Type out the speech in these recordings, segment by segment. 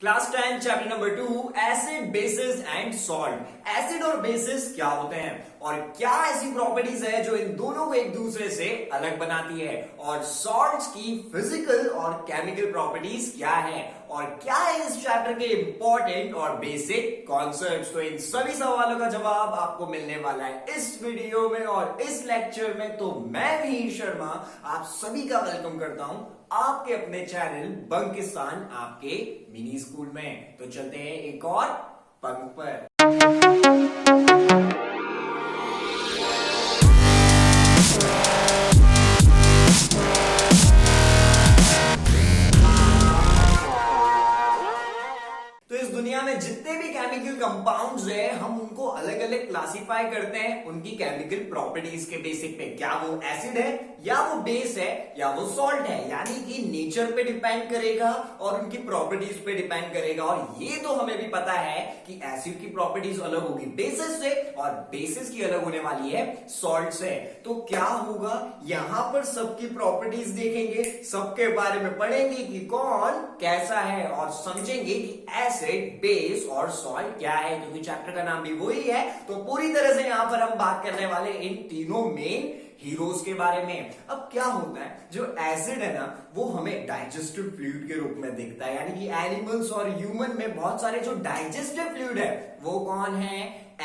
Class 10 chapter number 2 acid basis and salt. Acid और basis क्या होते हैं और क्या ऐसी प्रॉपर्टीज है जो इन दोनों को एक दूसरे से अलग बनाती है, और सॉल्ट्स की फिजिकल और केमिकल प्रॉपर्टीज क्या है, और क्या है इस चैप्टर के इंपॉर्टेंट और बेसिक कॉन्सेप्ट्स। तो इन सभी सवालों का जवाब आपको मिलने वाला है इस वीडियो में और इस लेक्चर में। तो मैं भी शर्मा आप सभी का वेलकम करता हूं आपके अपने चैनल बंकिस्तान आपके मिनी स्कूल में। तो चलते हैं एक और पंख पर। तो इस दुनिया में जितने भी केमिकल कंपाउंड्स हैं हम उनको अलग अलग क्लासिफाई करते हैं उनकी केमिकल प्रॉपर्टीज के बेसिक पे। क्या वो एसिड है या वो बेस है या वो सॉल्ट है, यानी कि नेचर पे डिपेंड करेगा और उनकी प्रॉपर्टीज पे डिपेंड करेगा। और ये तो हमें भी पता है कि एसिड की प्रॉपर्टीज अलग होगी बेसिस से और बेसिस की अलग होने वाली है सॉल्ट से। तो क्या होगा, यहां पर सबकी प्रॉपर्टीज देखेंगे, सबके बारे में पढ़ेंगे कि कौन कैसा है और समझेंगे कि एसिड बेस और सॉल्ट क्या है, क्योंकि चैप्टर का नाम भी वही है। तो पूरी तरह से यहां पर हम बात करने वाले इन तीनों मेन हीरोज के बारे में। अब क्या होता है, जो एसिड है ना वो हमें डाइजेस्टिव फ्लूइड के रूप में दिखता है, यानी कि एनिमल्स और ह्यूमन में बहुत सारे जो डाइजेस्टिव फ्लूइड है वो कौन है,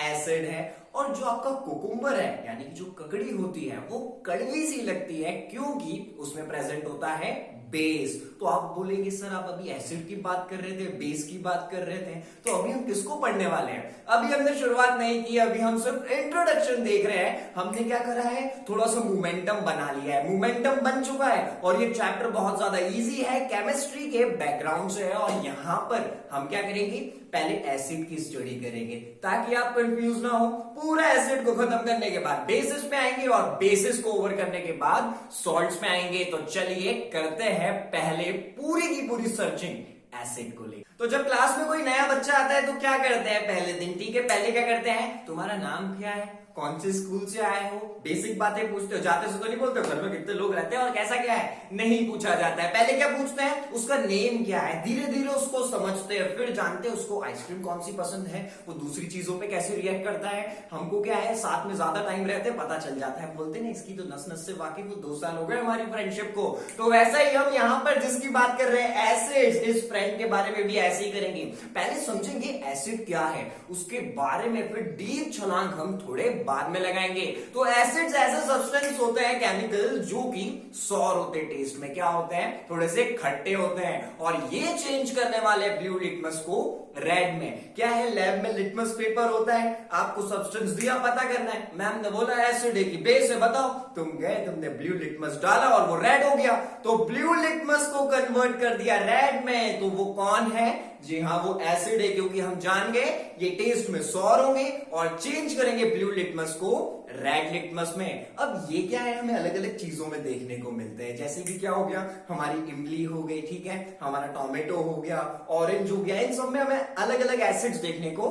एसिड है। और जो आपका कुकुम्बर है यानी कि जो ककड़ी होती है वो कड़वी सी लगती है क्योंकि उसमें प्रेजेंट होता है बेस। तो आप बोलेंगे सर आप अभी एसिड की बात कर रहे थे, बेस की बात कर रहे थे, तो अभी हम किसको पढ़ने वाले हैं? अभी हमने शुरुआत नहीं की, अभी हम सिर्फ इंट्रोडक्शन देख रहे हैं। हमने क्या करा है, थोड़ा सा मोमेंटम बना लिया है, मोमेंटम बन चुका है और ये चैप्टर बहुत ज्यादा इजी है, केमिस्ट्री के बैकग्राउंड से है। और यहां पर हम क्या करेंगे, पहले एसिड की स्टडी करेंगे ताकि आप कंफ्यूज ना हो। पूरा एसिड को खत्म करने के बाद बेसिस पे आएंगे और बेसिस को ओवर करने के बाद सॉल्ट्स में आएंगे। तो चलिए करते हैं पहले पूरी की पूरी सर्चिंग एसिड को लेकर। तो जब क्लास में कोई नया बच्चा आता है तो क्या करते हैं पहले दिन, ठीक है, पहले क्या करते हैं, तुम्हारा नाम क्या है, कौन से स्कूल से आए हो, बेसिक बातें पूछते हो। जाते से तो नहीं बोलते घर में कितने लोग रहते हैं और कैसा क्या है, नहीं पूछा जाता है। पहले क्या पूछते हैं, उसका नेम क्या है, धीरे धीरे उसको समझते हैं, फिर जानते हैं उसको आइसक्रीम कौन सी पसंद है, वो दूसरी चीजों पे कैसे रिएक्ट करता है। हमको क्या है, साथ में ज्यादा टाइम रहते पता चल जाता है, बोलते ना इसकी तो नस नस से वाकिफ, वो 2 साल हो गए हमारी फ्रेंडशिप को। तो वैसा ही हम यहाँ पर जिसकी बात कर रहे हैं एसिड, इस फ्रेंड के बारे में भी ऐसे ही करेंगे। पहले समझेंगे एसिड क्या है, उसके बारे में फिर डीप छलांग हम थोड़े बाद में लगाएंगे। तो एसिड्स ऐसे सब्सटेंस होते हैं केमिकल जो कि सॉर होते हैं, टेस्ट में क्या होते हैं, थोड़े से खट्टे होते हैं, और ये चेंज करने वाले ब्लू लिटमस को रेड में। क्या है, लैब में लिटमस पेपर होता है, आपको सब्सटेंस दिया, पता करना है, मैम ने बोला एसिड है कि बेस है, बताओ, तुम गए, तुमने ब्लू लिटमस डाला और वो रेड हो गया। तो ब्लू लिटमस को कन्वर्ट कर दिया रेड में, तो वो कौन है, जी हाँ वो एसिड है, क्योंकि हम जान गए ये टेस्ट में सॉर होंगे और चेंज करेंगे ब्लू लिटमस को रेड लिटमस में। अब ये क्या है, हमें अलग अलग चीजों में देखने को मिलते हैं, जैसे कि क्या हो गया, हमारी इमली हो गई, ठीक है, हमारा टोमेटो हो गया, ऑरेंज हो गया, इन सब में हमें अलग अलग एसिड्स देखने को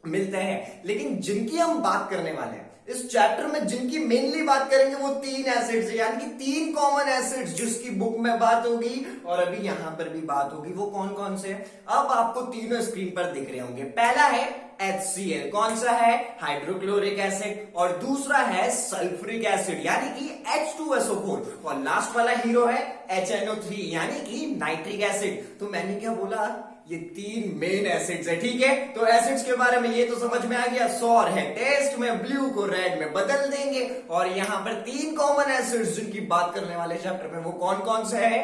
मिलते हैं। लेकिन जिनकी हम बात करने वाले हैं इस चैप्टर में, जिनकी मेनली बात करेंगे वो 3 एसिड्स, यानी कि 3 कॉमन एसिड्स जिसकी बुक में बात होगी और अभी यहां पर भी बात होगी। वो कौन कौन से, अब आपको तीनों स्क्रीन पर दिख रहे होंगे। पहला है HCl, कौन सा है, हाइड्रोक्लोरिक एसिड, और दूसरा है सल्फ्यूरिक एसिड यानी कि H2SO4, और लास्ट वाला हीरो है HNO3 यानी कि नाइट्रिक एसिड। तो मैंने क्या बोला, ये 3 मेन एसिड्स है, ठीक है। तो एसिड्स के बारे में ये तो समझ में आ गया, सॉर है टेस्ट में, ब्लू को रेड में बदल देंगे। और यहां पर 3 कॉमन एसिड्स जिनकी बात करने वाले चैप्टर में वो कौन कौन से है,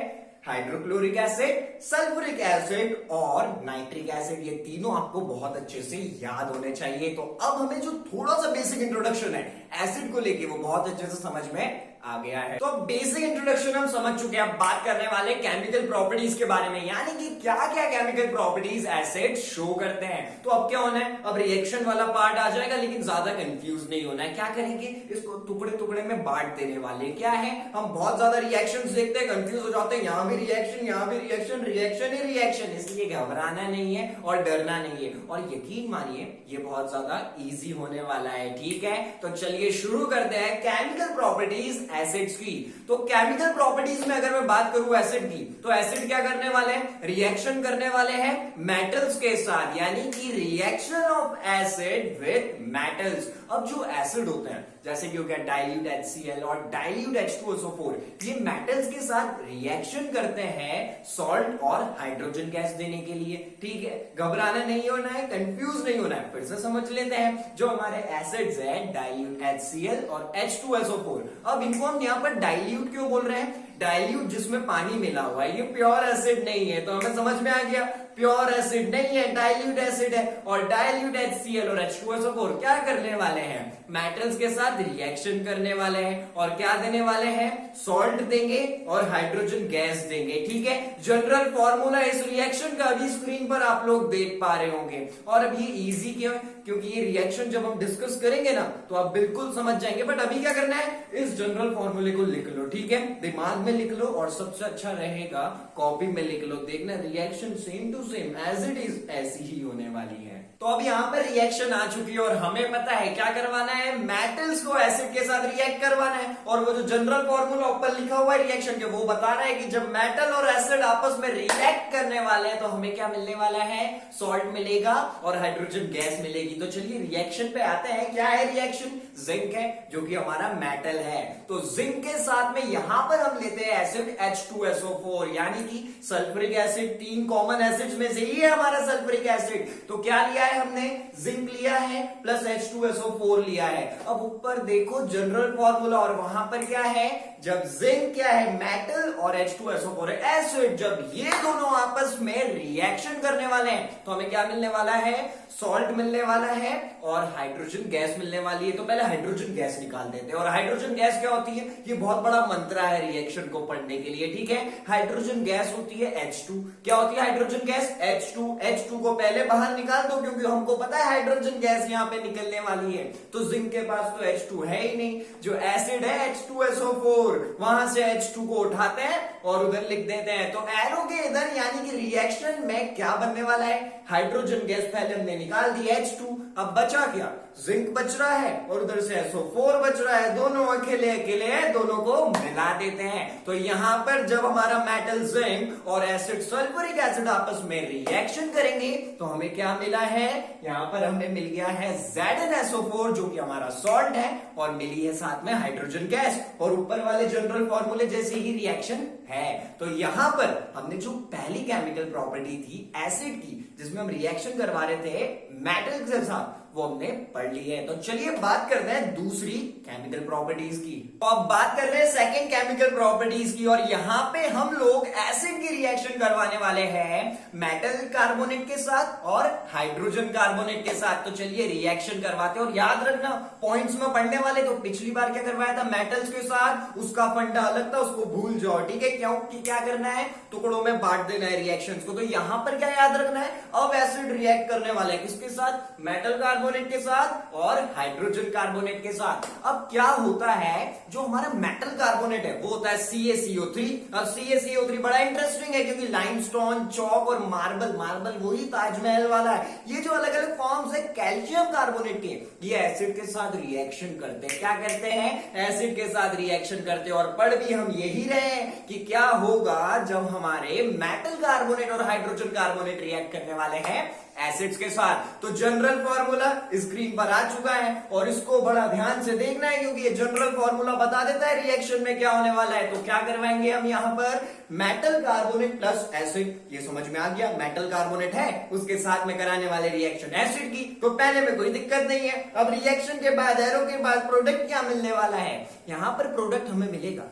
हाइड्रोक्लोरिक एसिड, सल्फ्यूरिक एसिड और नाइट्रिक एसिड। ये तीनों आपको बहुत अच्छे से याद होने चाहिए। तो अब हमें जो थोड़ा सा बेसिक इंट्रोडक्शन है एसिड को लेके वो बहुत अच्छे से समझ में आ गया है। तो बेसिक इंट्रोडक्शन हम समझ चुके हैं, अब बात करने वाले केमिकल प्रॉपर्टीज के बारे में, यानी कि क्या क्या केमिकल प्रॉपर्टीज एसिड शो करते हैं। तो अब क्या होना है, अब रिएक्शन वाला पार्ट आ जाएगा, लेकिन ज्यादा कंफ्यूज नहीं होना है। क्या करेंगे, इसको टुकड़े टुकड़े में बांट देने वाले। क्या है, हम बहुत ज्यादा रिएक्शंस देखते हैं, कंफ्यूज हो जाते हैं, यहां भी रिएक्शन, यहां भी रिएक्शन, रिएक्शन ही रिएक्शन, इसलिए घबराना नहीं है और डरना नहीं है। और यकीन मानिए ये बहुत ज्यादा इजी होने वाला है, ठीक है। तो चलिए शुरू करते हैं केमिकल प्रॉपर्टीज एसिड्स की। तो केमिकल प्रॉपर्टीज में अगर मैं बात करूं एसिड की, तो एसिड क्या करने वाले हैं, रिएक्शन करने वाले हैं मेटल्स के साथ, यानी कि reaction of acid with metals. अब जो एसिड होते हैं जैसे कि हो गया डाइल्यूट HCl और डाइल्यूट H2SO4, ये मेटल्स के साथ रिएक्शन करते हैं सॉल्ट और हाइड्रोजन गैस देने के लिए। ठीक है, घबराना नहीं होना है, कंफ्यूज नहीं होना है, फिर से समझ लेते हैं। जो हमारे एसिड्स है डाइल्यूट HCl और H2SO4, अब इनको हम यहाँ पर डाइल्यूट क्यों बोल रहे हैं, डाइल्यूट जिसमें पानी मिला हुआ है, ये प्योर एसिड नहीं है, तो हमें समझ में आ गया प्योर एसिड नहीं है, डाइल्यूट एसिड है। और डाइल्यूट HCl और H2SO4 क्या करने वाले हैं, मेटल्स के साथ रिएक्शन करने वाले हैं और क्या देने वाले हैं, सॉल्ट देंगे और हाइड्रोजन गैस देंगे। ठीक है, जनरल फॉर्मूला इस रिएक्शन का अभी स्क्रीन पर आप लोग देख पा रहे होंगे। और अब ये इजी क्यों, क्योंकि ये रिएक्शन जब हम डिस्कस करेंगे ना तो आप बिल्कुल समझ जाएंगे, बट अभी क्या करना है, इस जनरल फॉर्मूले को लिख लो। ठीक है, दिमाग में लिख लो और सबसे अच्छा रहेगा कॉपी में लिख लो, देखना reaction same to same as it is ऐसी ही होने वाली है। तो अब यहाँ पर रिएक्शन आ चुकी है और हमें पता है क्या करवाना है, मेटल्स को एसिड के साथ रिएक्ट करवाना है। और वो जो जनरल फॉर्मूला ऊपर लिखा हुआ है रिएक्शन के, वो बता रहा है कि जब मेटल और एसिड आपस में रिएक्ट करने वाले हैं तो हमें क्या मिलने वाला है, सॉल्ट मिलेगा और हाइड्रोजन गैस मिलेगी। तो चलिए रिएक्शन पे आते हैं। क्या है रिएक्शन, जिंक है जो कि हमारा मेटल है, तो जिंक के साथ में यहां पर हम लेते हैं एसिड H2SO4, यानी कि सल्फ्यूरिक एसिड, 3 कॉमन एसिड्स में से ही है हमारा सल्फ्यूरिक एसिड। तो क्या लिया है हमने, जिंक लिया है प्लस H2SO4 लिया है। अब ऊपर देखो जनरल फॉर्मूला, और वहां पर क्या है, जब जिंक क्या है मेटल और H2SO4 है एसिड, जब ये दोनों आपस में रिएक्शन करने वाले हैं तो हमें क्या मिलने वाला है, सॉल्ट मिलने वाला है और हाइड्रोजन गैस मिलने वाली है। तो पहले हाइड्रोजन गैस निकाल देते हैं। और हाइड्रोजन गैस क्या होती है, ये बहुत बड़ा मंत्र है रिएक्शन को पढ़ने के लिए। ठीक है, हाइड्रोजन गैस होती है H2। क्या होती है हाइड्रोजन गैस, H2 को पहले बाहर निकाल दो, क्योंकि हमको पता है हाइड्रोजन गैस यहाँ पे निकलने वाली है। तो जिंक के पास तो H2 है ही नहीं, जो एसिड है H2SO4, वहां से H2 को उठाते हैं और उधर लिख देते हैं। तो एरो के इधर यानी कि रिएक्शन में क्या बनने वाला है, हाइड्रोजन गैस पहले हमने निकाल दी H2, अब बचा क्या, जिंक बच रहा है और उधर से SO4 बच रहा है, दोनों अकेले अकेले है, दोनों को मिला देते हैं। तो यहां पर जब हमारा मेटल जिंक और एसिड सल्फ्यूरिक एसिड आपस में रिएक्शन करेंगे तो हमें क्या मिला है, यहां पर हमें मिल गया है ZnSO4 जो कि हमारा सॉल्ट है, और मिली है साथ में हाइड्रोजन गैस, और ऊपर वाले जनरल फॉर्मूले जैसे ही रिएक्शन है। तो यहां पर हमने जो पहली केमिकल प्रॉपर्टी थी एसिड की, जिसमें हम रिएक्शन करवा रहे थे मेटल के साथ, वो हमने पढ़ ली है। तो चलिए बात करते हैं दूसरी केमिकल प्रॉपर्टीज की। तो अब बात कर रहे हैं सेकंड केमिकल प्रॉपर्टीज की, और यहां पे हम लोग एसिड की रिएक्शन करवाने वाले हैं मेटल कार्बोनेट के साथ और हाइड्रोजन कार्बोनेट के साथ। तो चलिए रिएक्शन करवाते हैं, और याद रखना पॉइंट्स में पढ़ने वाले, तो पिछली बार क्या करवाया था मेटल्स के साथ, उसका फंडा अलग था, उसको भूल जाओ। ठीक है, क्योंकि क्या करना है, टुकड़ों में बांट देना है रिएक्शंस को। तो यहां पर क्या याद रखना है, अब एसिड रिएक्ट करने वाला है किसके साथ, मेटल कार्बोनेट के साथ और हाइड्रोजन कार्बोनेट के साथ। अब क्या होता है, जो हमारा मेटल कार्बोनेट है वो होता है CaCO3। अब CaCO3 बड़ा इंटरेस्टिंग है, क्योंकि लाइमस्टोन, चौक और मार्बल वही ताजमहल वाला है, ये जो अलग अलग फॉर्म्स है कैल्शियम कार्बोनेट के, ये एसिड के साथ रिएक्शन करते हैं। क्या करते हैं, एसिड के साथ रिएक्शन करते हैं। और पढ़ भी हम यही रहे हैं कि क्या होगा जब हमारे मेटल कार्बोनेट और हाइड्रोजन कार्बोनेट रिएक्ट करने वाले हैं एसिड्स के साथ। तो जनरल फॉर्मूला स्क्रीन पर आ चुका है, और इसको बड़ा ध्यान से देखना है, क्योंकि ये जनरल फॉर्मूला बता देता है रिएक्शन में क्या होने वाला है। तो क्या करवाएंगे हम यहाँ पर, मेटल कार्बोनेट प्लस एसिड, ये समझ में आ गया, मेटल कार्बोनेट है उसके साथ में कराने वाले रिएक्शन एसिड की, तो पहले में कोई दिक्कत नहीं है। अब रिएक्शन के बाद, एरो के बाद प्रोडक्ट क्या मिलने वाला है, यहां पर प्रोडक्ट हमें मिलेगा,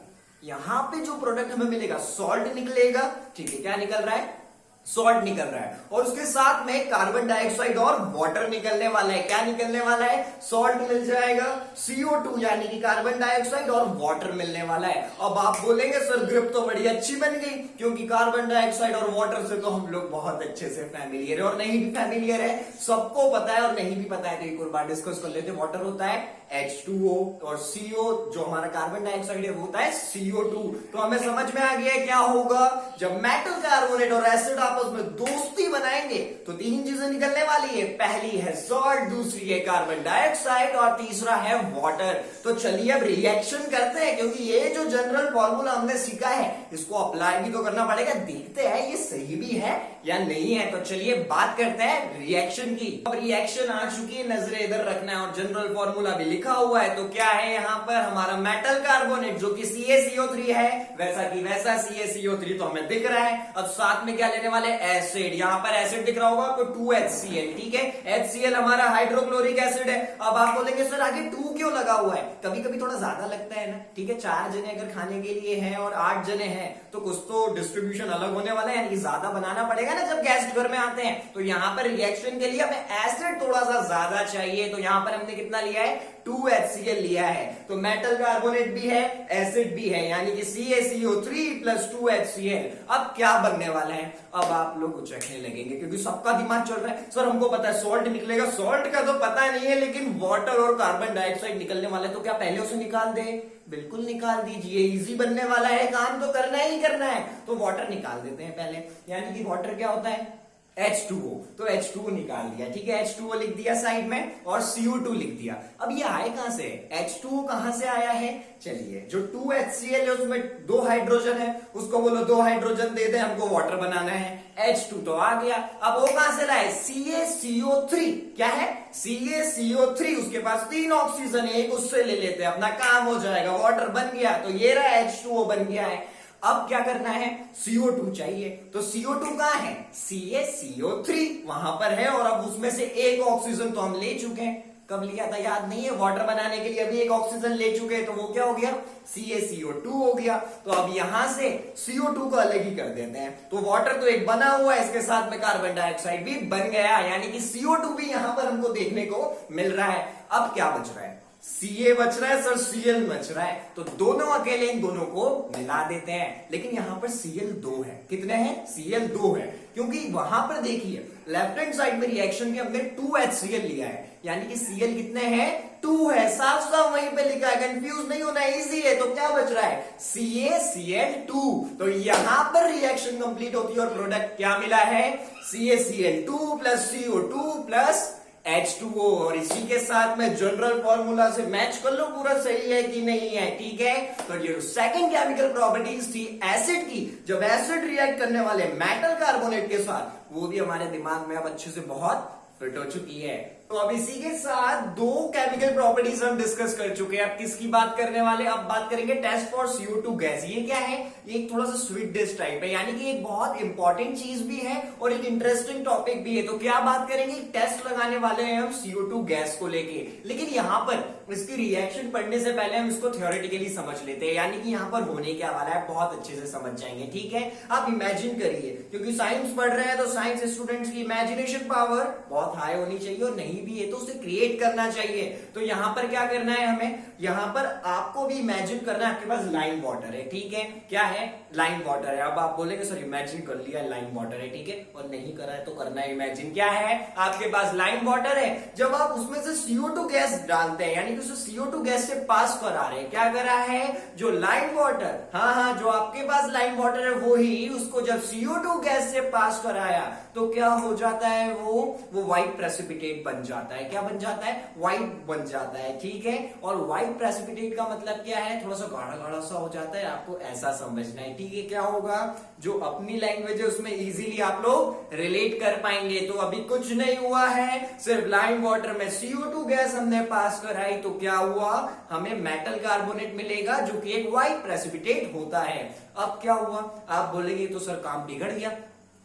यहां पे जो प्रोडक्ट हमें मिलेगा सॉल्ट निकलेगा। ठीक है, क्या निकल रहा है, सॉल्ट निकल रहा है, और उसके साथ में कार्बन डाइऑक्साइड और वाटर निकलने वाला है। क्या निकलने वाला है, सॉल्ट मिल जाएगा, CO2 यानी कि कार्बन डाइऑक्साइड और वाटर मिलने वाला है। अब आप बोलेंगे सर ग्रिप तो बड़ी अच्छी बन गई, क्योंकि कार्बन डाइऑक्साइड और वाटर से तो हम लोग बहुत अच्छे से फैमिलियर है, और नहीं भी फैमिलियर है सबको पता है, और नहीं भी पता है तो एक और बार डिस्कस कर लेते। वाटर होता है H2O और CO जो हमारा कार्बन डाइऑक्साइड है वो होता है CO2। तो हमें समझ में आ गया क्या होगा, जब मेटल कार्बोनेट और एसिड आपस में दोस्ती बनाएंगे तो तीन चीजें निकलने वाली है, पहली है सॉल्ट, दूसरी है कार्बन डाइऑक्साइड और तीसरा है वाटर। तो चलिए अब रिएक्शन करते हैं, क्योंकि ये जो जनरल फॉर्मूला हमने सीखा है इसको अप्लाई भी तो करना पड़ेगा, देखते हैं ये सही भी है या नहीं है। तो चलिए बात करते हैं रिएक्शन की। अब रिएक्शन आ चुकी है, नजरें इधर रखना है और जनरल फॉर्मूला भी लिखा हुआ है। तो क्या है यहाँ पर हमारा मेटल कार्बोनेट जो कि CaCO3 है, वैसा की वैसा CaCO3 तो हमें दिख रहा है। अब साथ में क्या लेने वाले, एसिड। यहाँ पर एसिड दिख रहा होगा आपको 2HCl, ठीक है। HCl हमारा हाइड्रोक्लोरिक एसिड है। अब आप बोलेंगे सर आगे 2 क्यों लगा हुआ है, कभी कभी थोड़ा ज्यादा लगता है ना, ठीक है। 4 जने अगर खाने के लिए हैं और 8 जने हैं तो कुछ तो डिस्ट्रीब्यूशन अलग होने वाला है, यानी ज्यादा बनाना पड़ेगा ना जब गेस्ट घर में आते हैं। तो यहाँ पर रिएक्शन के लिए हमें एसिड थोड़ा सा ज्यादा चाहिए, तो यहाँ पर हमने कितना लिया है, 2HCl लिया है। तो मेटल कार्बोनेट भी है, एसिड भी है, यानी कि CaCO3 प्लस 2HCl। अब क्या बनने वाला है, अब आप लोग चखने लगेंगे क्योंकि सबका दिमाग चल रहा है, सर हमको पता है सॉल्ट निकलेगा, सॉल्ट का तो पता नहीं है, लेकिन वाटर और कार्बन डाइऑक्साइड निकलने वाले, तो क्या पहले उसे निकाल दे, बिल्कुल निकाल दीजिए, इजी बनने वाला है, काम तो करना ही करना है। तो वाटर निकाल देते हैं पहले, यानी कि वाटर क्या होता है, H2O। तो H2O निकाल दिया, ठीक है, H2O लिख दिया साइड में और CO2 लिख दिया। अब ये आए कहां से, H2O कहां से आया है, चलिए जो 2HCl है उसमें 2 हाइड्रोजन है, उसको बोलो 2 हाइड्रोजन दे दे, हमको वाटर बनाना है, H2 तो आ गया। अब वो कहां से लाए, CaCO3, क्या है, CaCO3, उसके पास 3 ऑक्सीजन है, एक उससे ले लेते हैं, अपना काम हो जाएगा, वाटर बन गया। तो ये रहा H2O बन गया है। अब क्या करना है, CO2 चाहिए, तो CO2 कहां है, CaCO3 वहां पर है, और अब उसमें से एक ऑक्सीजन तो हम ले चुके हैं, कब लिया था याद नहीं है, वाटर बनाने के लिए अभी एक ऑक्सीजन ले चुके हैं, तो वो क्या हो गया, CaCO2 हो गया। तो अब यहां से CO2 को अलग ही कर देते हैं, तो वाटर तो एक बना हुआ है, इसके साथ में कार्बन डाइऑक्साइड भी बन गया, यानी कि CO2 भी यहां पर हमको देखने को मिल रहा है। अब क्या बच रहा है, Ca बच रहा है सर, Cl बच रहा है, तो दोनों अकेले इन दोनों को मिला देते हैं। लेकिन यहां पर Cl 2 है, कितने हैं, Cl 2 है, क्योंकि वहां पर देखिए लेफ्ट हैंड साइड में रिएक्शन के हमने 2HCl लिया है, यानी कि Cl कितने हैं, 2 है, साफ साफ वहीं पे लिखा है, कंफ्यूज नहीं होना, इजी है। तो क्या बच रहा है, CaCl2। तो यहां पर रिएक्शन कंप्लीट होती है और प्रोडक्ट क्या मिला है, CaCl2 plus CO2 plus H2O। और इसी के साथ में जनरल फॉर्मूला से मैच कर लो पूरा सही है कि नहीं है, ठीक है। तो ये सेकंड केमिकल प्रॉपर्टीज थी एसिड की, जब एसिड रिएक्ट करने वाले मेटल कार्बोनेट के साथ, वो भी हमारे दिमाग में अब अच्छे से बहुत फिट हो चुकी है। तो अब इसी के साथ 2 केमिकल प्रॉपर्टीज हम डिस्कस कर चुके हैं। अब किसकी बात करने वाले, अब बात करेंगे टेस्ट फॉर CO2 गैस। ये क्या है, ये एक थोड़ा सा स्वीट डिश टाइप है, यानी कि एक बहुत इंपॉर्टेंट चीज भी है और एक इंटरेस्टिंग टॉपिक भी है। तो क्या बात करेंगे, टेस्ट लगाने वाले हैं हम CO2 गैस को लेके, लेकिन यहां पर इसकी रिएक्शन पढ़ने से पहले हम इसको थियोरेटिकली समझ लेते हैं, यानी कि यहां पर होने क्या वाला है बहुत अच्छे से समझ जाएंगे, ठीक है। आप इमेजिन करिए, क्योंकि साइंस पढ़ रहे हैं तो साइंस स्टूडेंट्स की इमेजिनेशन पावर बहुत हाई होनी चाहिए, और नहीं भी है तो उसे क्रिएट करना चाहिए। तो यहां पर क्या करना है हमें, यहां पर आपको भी इमेजिन करना है, आपके पास लाइम वाटर है, ठीक है, क्या है, लाइम वाटर है। अब आप बोलेंगे सर इमेजिन कर लिया लाइम वाटर है, ठीक है, और नहीं करा है तो करना है इमेजिन। क्या है, आपके पास लाइम वाटर है, जब आप उसमें से CO2 गैस डालते हैं, यानी कि उसे CO2 गैस से पास करा रहे हैं, क्या करा है, जो लाइम वाटर, हाँ जो आपके पास लाइम वाटर है वो ही, उसको जब CO2 गैस से पास कराया तो क्या हो जाता है, वो व्हाइट प्रेसिपिटेट बन जाता है। क्या बन जाता है, व्हाइट बन जाता है, ठीक है। और व्हाइट प्रेसिपिटेट का मतलब क्या है, थोड़ा सा गाढ़ा गाढ़ा सा हो जाता है, आपको ऐसा समझना है, ठीक है। क्या होगा, जो अपनी लैंग्वेज है उसमें इजीली आप लोग रिलेट कर पाएंगे। तो अभी कुछ नहीं हुआ है, सिर्फ लाइम वाटर में CO2 गैस हमने पास कराई, तो क्या हुआ, हमें मेटल कार्बोनेट मिलेगा जो कि एक व्हाइट प्रेसिपिटेट होता है। अब क्या हुआ, आप बोलेंगे तो सर काम बिगड़ गया,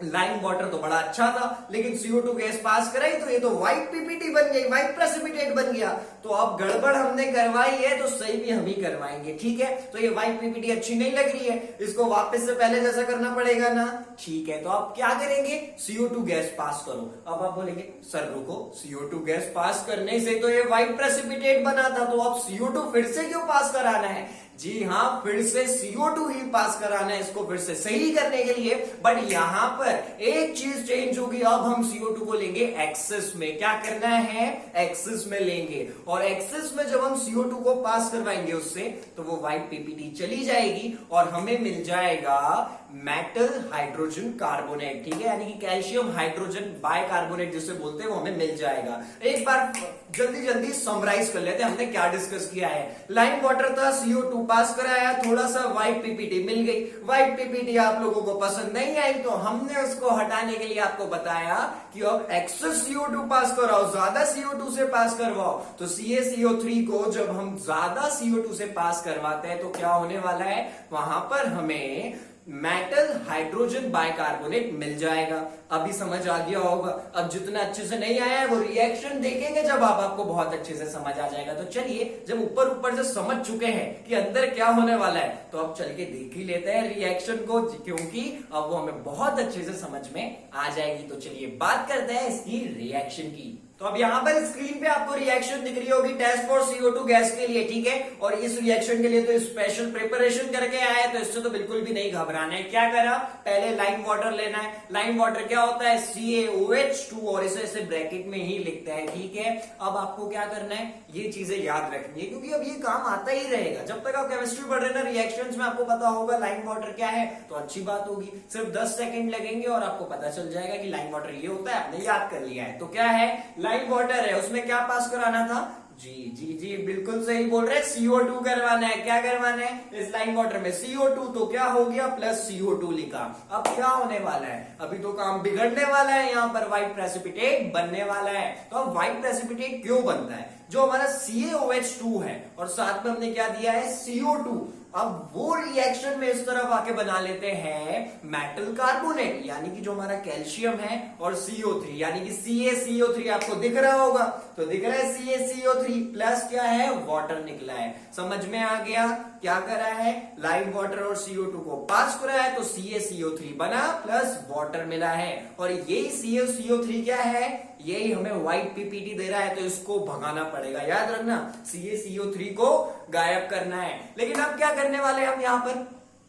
लाइम वाटर तो बड़ा अच्छा था, लेकिन CO2 गैस पास कराई तो ये तो व्हाइट पीपीटी बन गई, व्हाइट प्रेसिपिटेट बन गया। तो अब गड़बड़ हमने करवाई है तो सही भी हम ही करवाएंगे, ठीक है। तो ये व्हाइट पीपीटी अच्छी नहीं लग रही है, इसको वापस से पहले जैसा करना पड़ेगा ना, ठीक है, तो आप क्या करेंगे, CO2 गैस पास करो। अब आप बोलेंगे सर रुको, CO2 गैस पास करने से तो ये व्हाइट प्रेसिपिटेट बना था, तो अब CO2 फिर से क्यों पास कराना है? जी हाँ, फिर से CO2 ही पास कराना है इसको फिर से सही करने के लिए। बट यहां पर एक चीज चेंज होगी, अब हम CO2 को लेंगे एक्सेस में। क्या करना है, एक्सेस में लेंगे, और एक्सेस में जब हम CO2 को पास करवाएंगे उससे, तो वो व्हाइट पीपीटी चली जाएगी और हमें मिल जाएगा मेटल हाइड्रोजन कार्बोनेट। ठीक है, यानी कि कैल्शियम हाइड्रोजन बाइकार्बोनेट जिसे बोलते हैं, वो हमें मिल जाएगा। एक बार जल्दी जल्दी समराइज कर लेते हैं हमने क्या डिस्कस किया है। लाइम वाटर था, CO2 पास कराया, थोड़ा सा व्हाइट पीपीटी मिल गई। व्हाइट पीपीटी आप लोगों को पसंद नहीं आई, तो हमने उसको हटाने के लिए आपको बताया कि अब एक्सेस CO2 पास कराओ, ज्यादा CO2 से पास करवाओ। तो CaCO3 को जब हम ज्यादा CO2 से पास करवाते हैं तो क्या होने वाला है, वहां पर हमें मेटल हाइड्रोजन बाइकार्बोनेट मिल जाएगा। अभी समझ आ गया होगा। अब जितना अच्छे से नहीं आया है वो रिएक्शन देखेंगे जब आपको बहुत अच्छे से समझ आ जाएगा। तो चलिए, जब ऊपर ऊपर से समझ चुके हैं कि अंदर क्या होने वाला है, तो अब चल के देख ही लेते हैं रिएक्शन को, क्योंकि अब वो हमें बहुत अच्छे से समझ में आ जाएगी। तो चलिए बात करते हैं इसकी रिएक्शन की। तो अब यहां पर स्क्रीन पे आपको रिएक्शन दिख रही होगी टेस्ट फॉर CO2 गैस के लिए। ठीक है, और इस रिएक्शन के लिए तो स्पेशल प्रिपरेशन करके आया है, तो इससे तो बिल्कुल भी नहीं घबराना है। क्या करा, पहले लाइम वाटर लेना है। लाइम वाटर क्या होता है, CaOH2, और इसे ऐसे ब्रैकेट में ही लिखते हैं। ठीक है, अब आपको क्या करना है, ये चीजें याद रखनी है, क्योंकि अब ये काम आता ही रहेगा जब तक आप केमिस्ट्री पढ़ रहे हैं ना। रिएक्शंस में आपको पता होगा लाइम वाटर क्या है, तो अच्छी बात होगी। सिर्फ 10 सेकंड लगेंगे और आपको पता चल जाएगा कि लाइम वाटर ये होता है, आपने याद कर लिया है। तो क्या है, लाइम वाटर है, उसमें क्या पास कराना था, जी जी जी बिल्कुल सही बोल रहे हैं, CO2 करवाना है। क्या करवाना है, इस लाइम वाटर में CO2, तो क्या हो गया, प्लस CO2 लिखा। अब क्या होने वाला है, अभी तो काम बिगड़ने वाला है, यहाँ पर व्हाइट प्रेसिपिटेट बनने वाला है। तो अब व्हाइट प्रेसिपिटेट क्यों बनता है, जो हमारा CaOH2 है और साथ में हमने क्या दिया है, CO2। अब वो रिएक्शन में इस तरफ आके बना लेते हैं मेटल कार्बोनेट, यानी कि जो हमारा कैल्शियम है, और CO3 यानी कि CaCO3 आपको दिख रहा होगा, तो दिख रहा है CaCO3 प्लस क्या है, वाटर निकला है। समझ में आ गया, क्या करा है, लाइम वाटर और CO2 को पास करा है, तो CaCO3 बना प्लस वाटर मिला है, और यही CaCO3 क्या है, यही हमें व्हाइट पीपीटी दे रहा है, तो इसको भगाना पड़ेगा। याद रखना, CaCO3 को गायब करना है। लेकिन अब क्या करने वाले हैं हम यहाँ पर,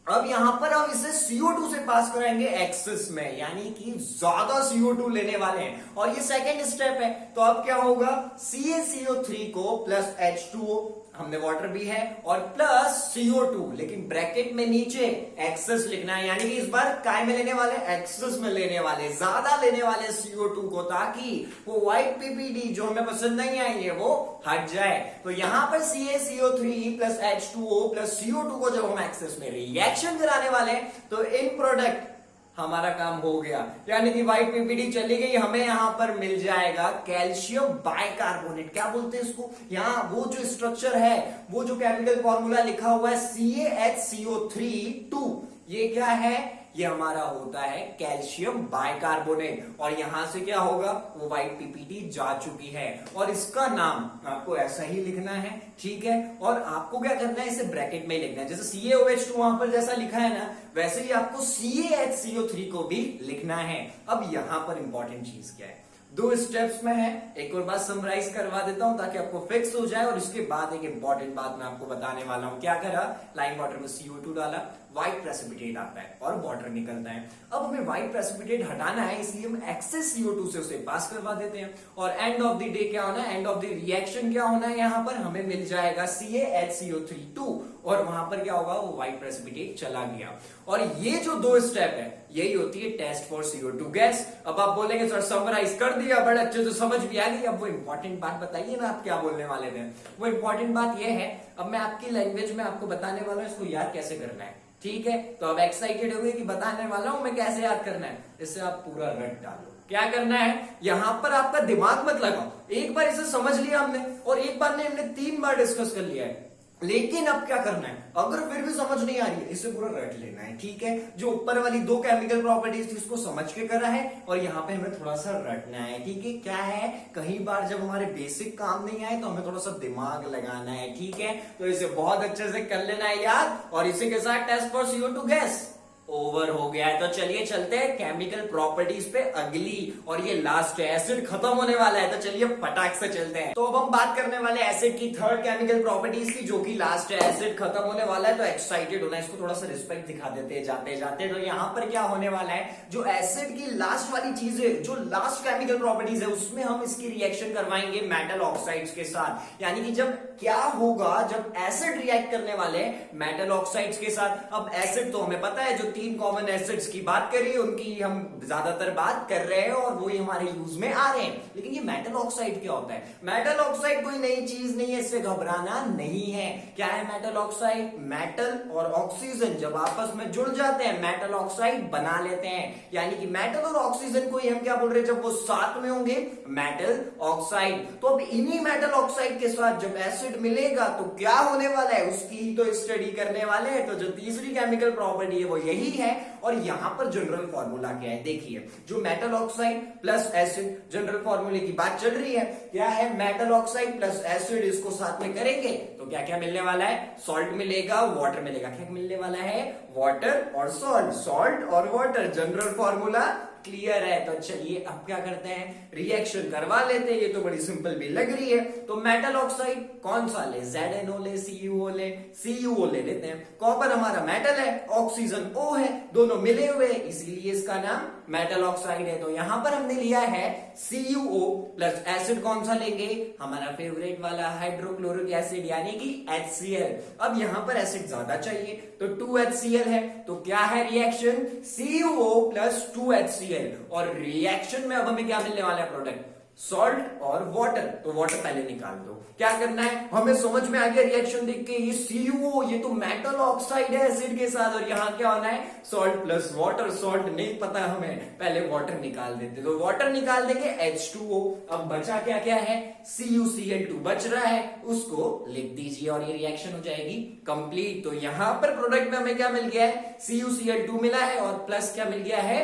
अब यहां पर हम इसे CO2 से पास कराएंगे एक्सेस में, यानी कि ज्यादा CO2 लेने वाले हैं, और ये सेकेंड स्टेप है। तो अब क्या होगा, CaCO3 को प्लस H2O, हमने वाटर भी है, और प्लस CO2, लेकिन ब्रैकेट में नीचे एक्सेस लिखना है, यानी कि इस बार काय में लेने वाले, एक्सेस में लेने वाले, ज्यादा लेने वाले CO2 को, ताकि वो व्हाइट पीपीटी जो हमें पसंद नहीं आई है वो हट जाए। तो यहां पर CaCO3 plus H2O plus CO2 को जब हम एक्सेस में रिएक्शन कराने वाले हैं, तो इन प्रोडक्ट हमारा काम हो गया, यानी कि व्हाइट पीपीटी चली गई, हमें यहां पर मिल जाएगा कैल्शियम बाइकार्बोनेट। क्या बोलते हैं इसको, यहां वो जो स्ट्रक्चर है, वो जो केमिकल फॉर्मूला लिखा हुआ है CaHCO3 ये क्या है, ये हमारा होता है कैल्शियम बाइकार्बोनेट, और यहां से क्या होगा, वो व्हाइट पीपीटी जा चुकी है, और इसका नाम आपको ऐसा ही लिखना है। ठीक है, और आपको क्या करना है, इसे ब्रैकेट में ही लिखना है। जैसे CaOH2 वहां पर जैसा लिखा है ना, वैसे ही आपको CaHCO3 को भी लिखना है। अब यहां पर इंपॉर्टेंट चीज क्या है, 2 स्टेप्स में है, एक और बात समराइज करवा देता हूं ताकि आपको फिक्स हो जाए, और इसके बाद एक इंपॉर्टेंट बात मैं आपको बताने वाला हूं। क्या करा, लाइम वाटर में CO2 डाला, व्हाइट प्रेसिपिटेट आता है और वाटर निकलता है। अब हमें व्हाइट प्रेसिपिटेट हटाना है, इसलिए हम एक्सेस CO2 से उसे पास करवा देते हैं, और एंड ऑफ द डे क्या होना है, एंड ऑफ द रिएक्शन क्या होना है, यहां पर हमें मिल जाएगा CaHCO3, और वहां पर क्या होगा, वो व्हाइट प्रेसिपिटेट चला गया। और ये जो 2 स्टेप है, यही होती है टेस्ट फॉर CO2 गैस। अब आप बोलेंगे सर समराइज कर दिया, बड़े अच्छे से समझ भी आ गई, अब वो इंपॉर्टेंट बात बताइए ना, आप क्या बोलने वाले थे। वो इंपॉर्टेंट बात ये है, अब मैं आपकी लैंग्वेज में आपको बताने वाला हूं, इसको याद कैसे करना है। ठीक है, तो अब एक्साइटेड हो गए कि बताने वाला हूं मैं कैसे याद करना है, इससे आप पूरा रट डालो। क्या करना है, यहां पर आपका दिमाग मत लगाओ, एक बार इसे समझ लिया हमने, और एक बार नहीं, हमने 3 बार डिस्कस कर लिया है। लेकिन अब क्या करना है, अगर फिर भी समझ नहीं आ रही है, इसे पूरा रट लेना है। ठीक है, जो ऊपर वाली 2 केमिकल प्रॉपर्टीज थी उसको समझ के करा है, और यहाँ पे हमें थोड़ा सा रटना है। ठीक है, क्या है, कई बार जब हमारे बेसिक काम नहीं आए तो हमें थोड़ा सा दिमाग लगाना है। ठीक है, तो इसे बहुत अच्छे से कर लेना है याद, और इसी के साथ test for CO2 gas over हो गया है। तो चलिए चलते हैं केमिकल प्रॉपर्टीज पे अगली, और ये लास्ट है, एसिड खत्म होने वाला है, तो चलिए फटाक से चलते हैं। तो अब हम बात करने वाले एसिड की थर्ड केमिकल प्रॉपर्टीज की, जो कि लास्ट है, एसिड खत्म होने वाला है। तो एक्साइटेड होना, इसको थोड़ा सा रिस्पेक्ट दिखा देते हैं जाते जाते। तो यहाँ पर क्या होने वाला है, जो एसिड की लास्ट वाली चीज है, जो लास्ट केमिकल प्रॉपर्टीज है, उसमें हम इसकी रिएक्शन करवाएंगे मेटल ऑक्साइड्स के साथ। यानी कि जब क्या होगा, जब एसिड रिएक्ट करने वाले मेटल ऑक्साइड्स के साथ। अब एसिड तो हमें पता है, जो 3 कॉमन एसिड्स की बात करी उनकी हम ज्यादातर बात कर रहे हैं और वो हमारे यूज में आ रहे हैं। लेकिन ये मेटल ऑक्साइड क्या होता है? मेटल ऑक्साइड कोई नई चीज नहीं है, इससे घबराना नहीं है। क्या है मेटल ऑक्साइड? मेटल और ऑक्सीजन जब आपस में जुड़ जाते हैं मेटल ऑक्साइड बना लेते हैं। यानी कि मेटल और ऑक्सीजन को ही हम क्या बोल रहे हैं, जब वो साथ में होंगे मेटल ऑक्साइड। तो अब इन्हीं मेटल ऑक्साइड के साथ जब एसिड मिलेगा तो क्या होने वाला है, उसकी ही तो स्टडी करने वाले हैं। तो जो तीसरी केमिकल प्रॉपर्टी है वो यही है। और यहां पर जनरल फॉर्मूला क्या है, देखिए, जो metal oxide plus acid, general फॉर्मूले की बात चल रही है, क्या है, मेटल ऑक्साइड प्लस एसिड, इसको साथ में करेंगे तो क्या क्या मिलने वाला है, सॉल्ट मिलेगा, वाटर मिलेगा। क्या मिलने वाला है, वाटर और सॉल्ट, सॉल्ट और वाटर, जनरल फॉर्मूला क्लियर है। तो चलिए अब क्या करते हैं, रिएक्शन करवा लेते हैं। ये तो बड़ी सिंपल भी लग रही है। तो मेटल ऑक्साइड कौन सा ले, ZnO ले, CuO ले, CuO ले लेते हैं। कॉपर हमारा मेटल है, ऑक्सीजन O है, दोनों मिले हुए इसीलिए इसका नाम मेटल ऑक्साइड है। तो यहां पर हमने लिया है CuO प्लस एसिड कौन सा लेंगे, हमारा फेवरेट वाला हाइड्रोक्लोरिक एसिड यानी कि HCl। अब यहां पर एसिड ज्यादा चाहिए तो 2HCl है। तो क्या है रिएक्शन, CuO प्लस 2HCl। और रिएक्शन में अब हमें क्या मिलने वाला है प्रोडक्ट, सॉल्ट और वाटर। तो वाटर पहले निकाल दो। क्या करना है, हमें समझ में आ गया रिएक्शन देख के, ये CuO, ये तो मेटल ऑक्साइड है एसिड के साथ, और यहां क्या होना है, सॉल्ट प्लस वाटर। सॉल्ट नहीं पता हमें, पहले वाटर निकाल देते। तो वाटर निकाल देंगे, H2O। अब बचा क्या क्या है, CuCl2 बच रहा है, उसको लिख दीजिए और ये रिएक्शन हो जाएगी कंप्लीट। तो यहां पर प्रोडक्ट में हमें क्या मिल गया है, CuCl2 मिला है और प्लस क्या मिल गया है,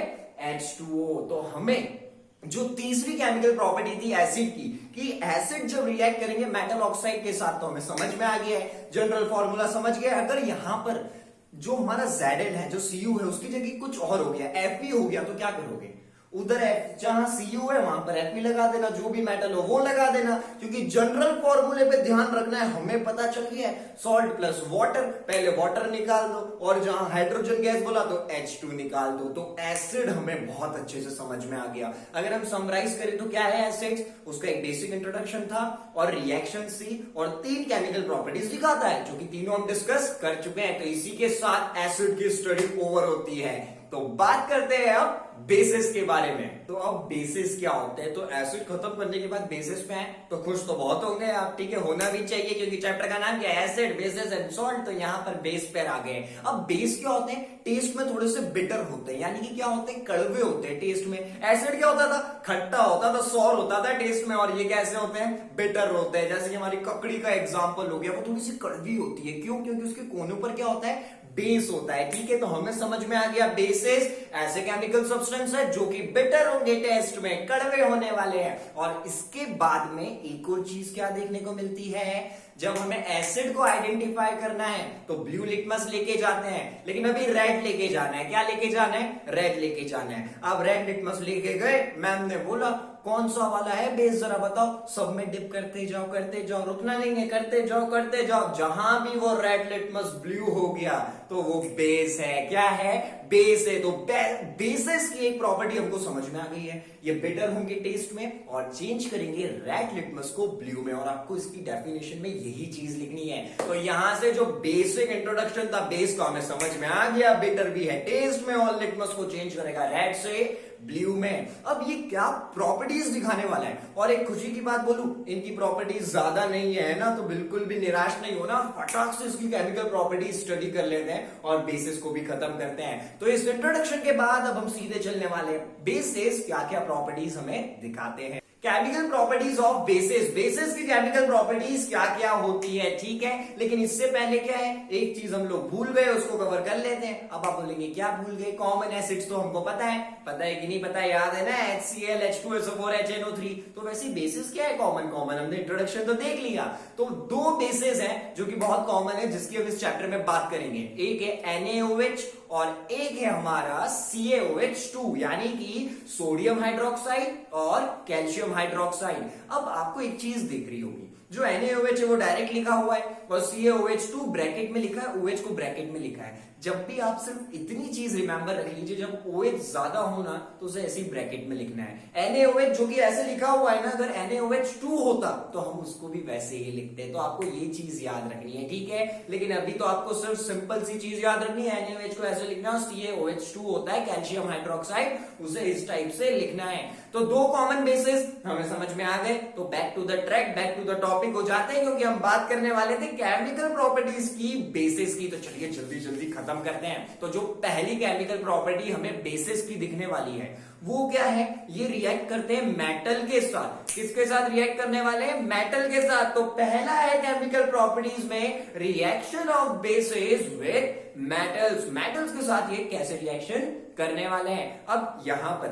H2O। तो हमें जो तीसरी केमिकल प्रॉपर्टी थी एसिड की, कि एसिड जब रिएक्ट करेंगे मेटल ऑक्साइड के साथ, तो हमें समझ में आ गया है, जनरल फॉर्मूला समझ गए। अगर यहां पर जो हमारा Zl है, जो Cu है, उसकी जगह कुछ और हो गया, Fe हो गया, तो क्या करोगे, उधर जहां Cu है वहां पर Fe लगा देना, जो भी मेटल हो वो लगा देना। क्योंकि जनरल फॉर्मूले पे ध्यान रखना है, हमें पता चल गया है सॉल्ट प्लस वाटर, पहले वाटर निकाल दो और जहां हाइड्रोजन गैस बोला तो H2 निकाल दो। तो एसिड हमें बहुत अच्छे से समझ में आ गया। अगर हम समराइज करें तो क्या है एसिड, उसका एक बेसिक इंट्रोडक्शन था और रिएक्शन सी और 3 केमिकल प्रॉपर्टीज दिखाता है, जो कि तीनों हम डिस्कस कर चुके हैं। तो इसी के साथ एसिड की स्टडी ओवर होती है। तो बात करते हैं अब बेसिस के बारे में। तो अब बेसिस क्या होते हैं, तो एसिड खत्म करने के बाद बेसिस पे हैं, तो खुश तो बहुत होंगे आप, ठीक है, होना भी चाहिए, क्योंकि चैप्टर का नाम क्या है, एसिड, बेसिस एंड सॉल्ट। तो यहाँ पर बेस पर आ गए। अब बेस क्या होते हैं, टेस्ट में थोड़े से बिटर होते हैं, यानी कि क्या होते हैं, कड़वे होते हैं टेस्ट में। एसिड क्या होता था, खट्टा होता था, सॉर होता था टेस्ट में, और ये कैसे होते हैं, बिटर होते हैं। जैसे कि हमारी ककड़ी का एग्जाम्पल हो गया, वो थोड़ी सी कड़वी होती है। क्यों, क्योंकि उसके कोनों पर क्या होता है, बेस होता है, ठीक है। तो हमें समझ में आ गया, बेसेस ऐसे केमिकल सब्सटेंस है जो कि बिटर होंगे टेस्ट में, कड़वे होने वाले हैं। और इसके बाद में एक और चीज क्या देखने को मिलती है, जब हमें एसिड को आइडेंटिफाई करना है तो ब्लू लिटमस लेके जाते हैं, लेकिन अभी रेड लेके जाना है। क्या लेके जाना है, रेड लेके जाना है। अब रेड लिटमस लेके गए, मैम ने बोला कौन सा वाला है बेस, जरा बताओ। सब में डिप करते जाओ, रुकना नहीं है, करते जाओ। जहां भी वो रेड लिटमस ब्लू हो गया तो वो बेस है। क्या है, बेस है। तो बेसेस की एक प्रॉपर्टी हमको समझ में आ गई है, ये बिटर होंगे टेस्ट में और चेंज करेंगे रेड लिटमस को ब्लू में। और आपको इसकी डेफिनेशन में यही चीज लिखनी है। तो यहां से जो बेसिक इंट्रोडक्शन था बेस का हमें समझ में आ गया, बिटर भी है टेस्ट में और लिटमस को चेंज करेगा रेड से ब्लू में। अब ये क्या प्रॉपर्टीज दिखाने वाला है। और एक खुशी की बात बोलूं, इनकी प्रॉपर्टीज ज्यादा नहीं है ना, तो बिल्कुल भी निराश नहीं होना, फटाक से इसकी केमिकल प्रॉपर्टीज स्टडी कर लेते हैं और बेसिस को भी खत्म करते हैं। तो इस इंट्रोडक्शन के बाद अब हम सीधे चलने वाले हैं बेसिस क्या क्या प्रॉपर्टीज हमें दिखाते हैं। Chemical properties of basis, basis की केमिकल प्रॉपर्टीज क्या क्या होती है, ठीक है। लेकिन इससे पहले क्या है, एक चीज हम लोग भूल गए, उसको कवर कर लेते हैं। अब आप बोलेंगे क्या भूल गए, कॉमन एसिड्स तो हमको पता है कि नहीं पता है, याद है ना, HCl H2SO4 HNO3। तो वैसे बेसिस क्या है, कॉमन हमने इंट्रोडक्शन तो देख लिया। तो दो बेसिस हैं जो कि बहुत कॉमन है, जिसकी अब इस चैप्टर में बात करेंगे। एक है NaOH और एक है हमारा CaOH2, यानी कि सोडियम हाइड्रोक्साइड और कैल्शियम हाइड्रोक्साइड। अब आपको एक चीज दिख रही होगी, जो NaOH है वो डायरेक्ट लिखा हुआ है और CaOH2 ब्रैकेट में लिखा है, OH को ब्रैकेट में लिखा है। जब भी आप सिर्फ इतनी चीज रिमेंबर रख लीजिए, जब OH ज्यादा होना तो उसे ऐसे ही ब्रैकेट में लिखना है। NaOH जो कि ऐसे लिखा हुआ है ना, अगर NaOH2 होता तो हम उसको भी वैसे ही लिखते। तो आपको ये चीज याद रखनी है, ठीक है। लेकिन अभी तो आपको सिर्फ सिंपल सी चीज याद रखनी है, NaOH को ऐसे लिखना है, CaOH2 होता है कैल्शियम हाइड्रोक्साइड, उसे इस टाइप से लिखना है। तो दो कॉमन बेसिस हमें समझ में आ गए। तो back to the track, back to the topic हो जाते हैं, क्योंकि हम बात करने वाले थे केमिकल प्रॉपर्टीज की, बेसिस की। तो चलिए जल्दी जल्दी खत्म करते हैं। तो जो पहली केमिकल प्रॉपर्टी हमें बेसिस की दिखने वाली है वो क्या है, ये रिएक्ट करते हैं मेटल के साथ। किसके साथ रिएक्ट करने वाले हैं, मेटल के साथ। तो पहला है केमिकल प्रॉपर्टीज में reaction of basis with metals, metals के साथ ये कैसे रिएक्शन करने वाले हैं। अब यहां पर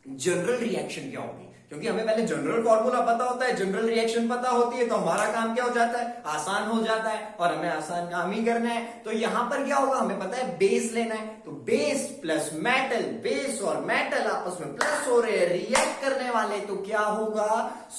जनरल रिएक्शन क्या होगी, क्योंकि हमें पहले जनरल फॉर्मूला पता होता है, जनरल रिएक्शन पता होती है, तो हमारा काम क्या हो जाता है, आसान हो जाता है, और हमें आसान काम ही करना है। तो यहां पर क्या होगा, हमें पता है बेस लेना है, तो बेस प्लस मेटल, बेस और मेटल आपस में प्लस हो रहे हैं, रिएक्ट करने वाले। तो क्या होगा,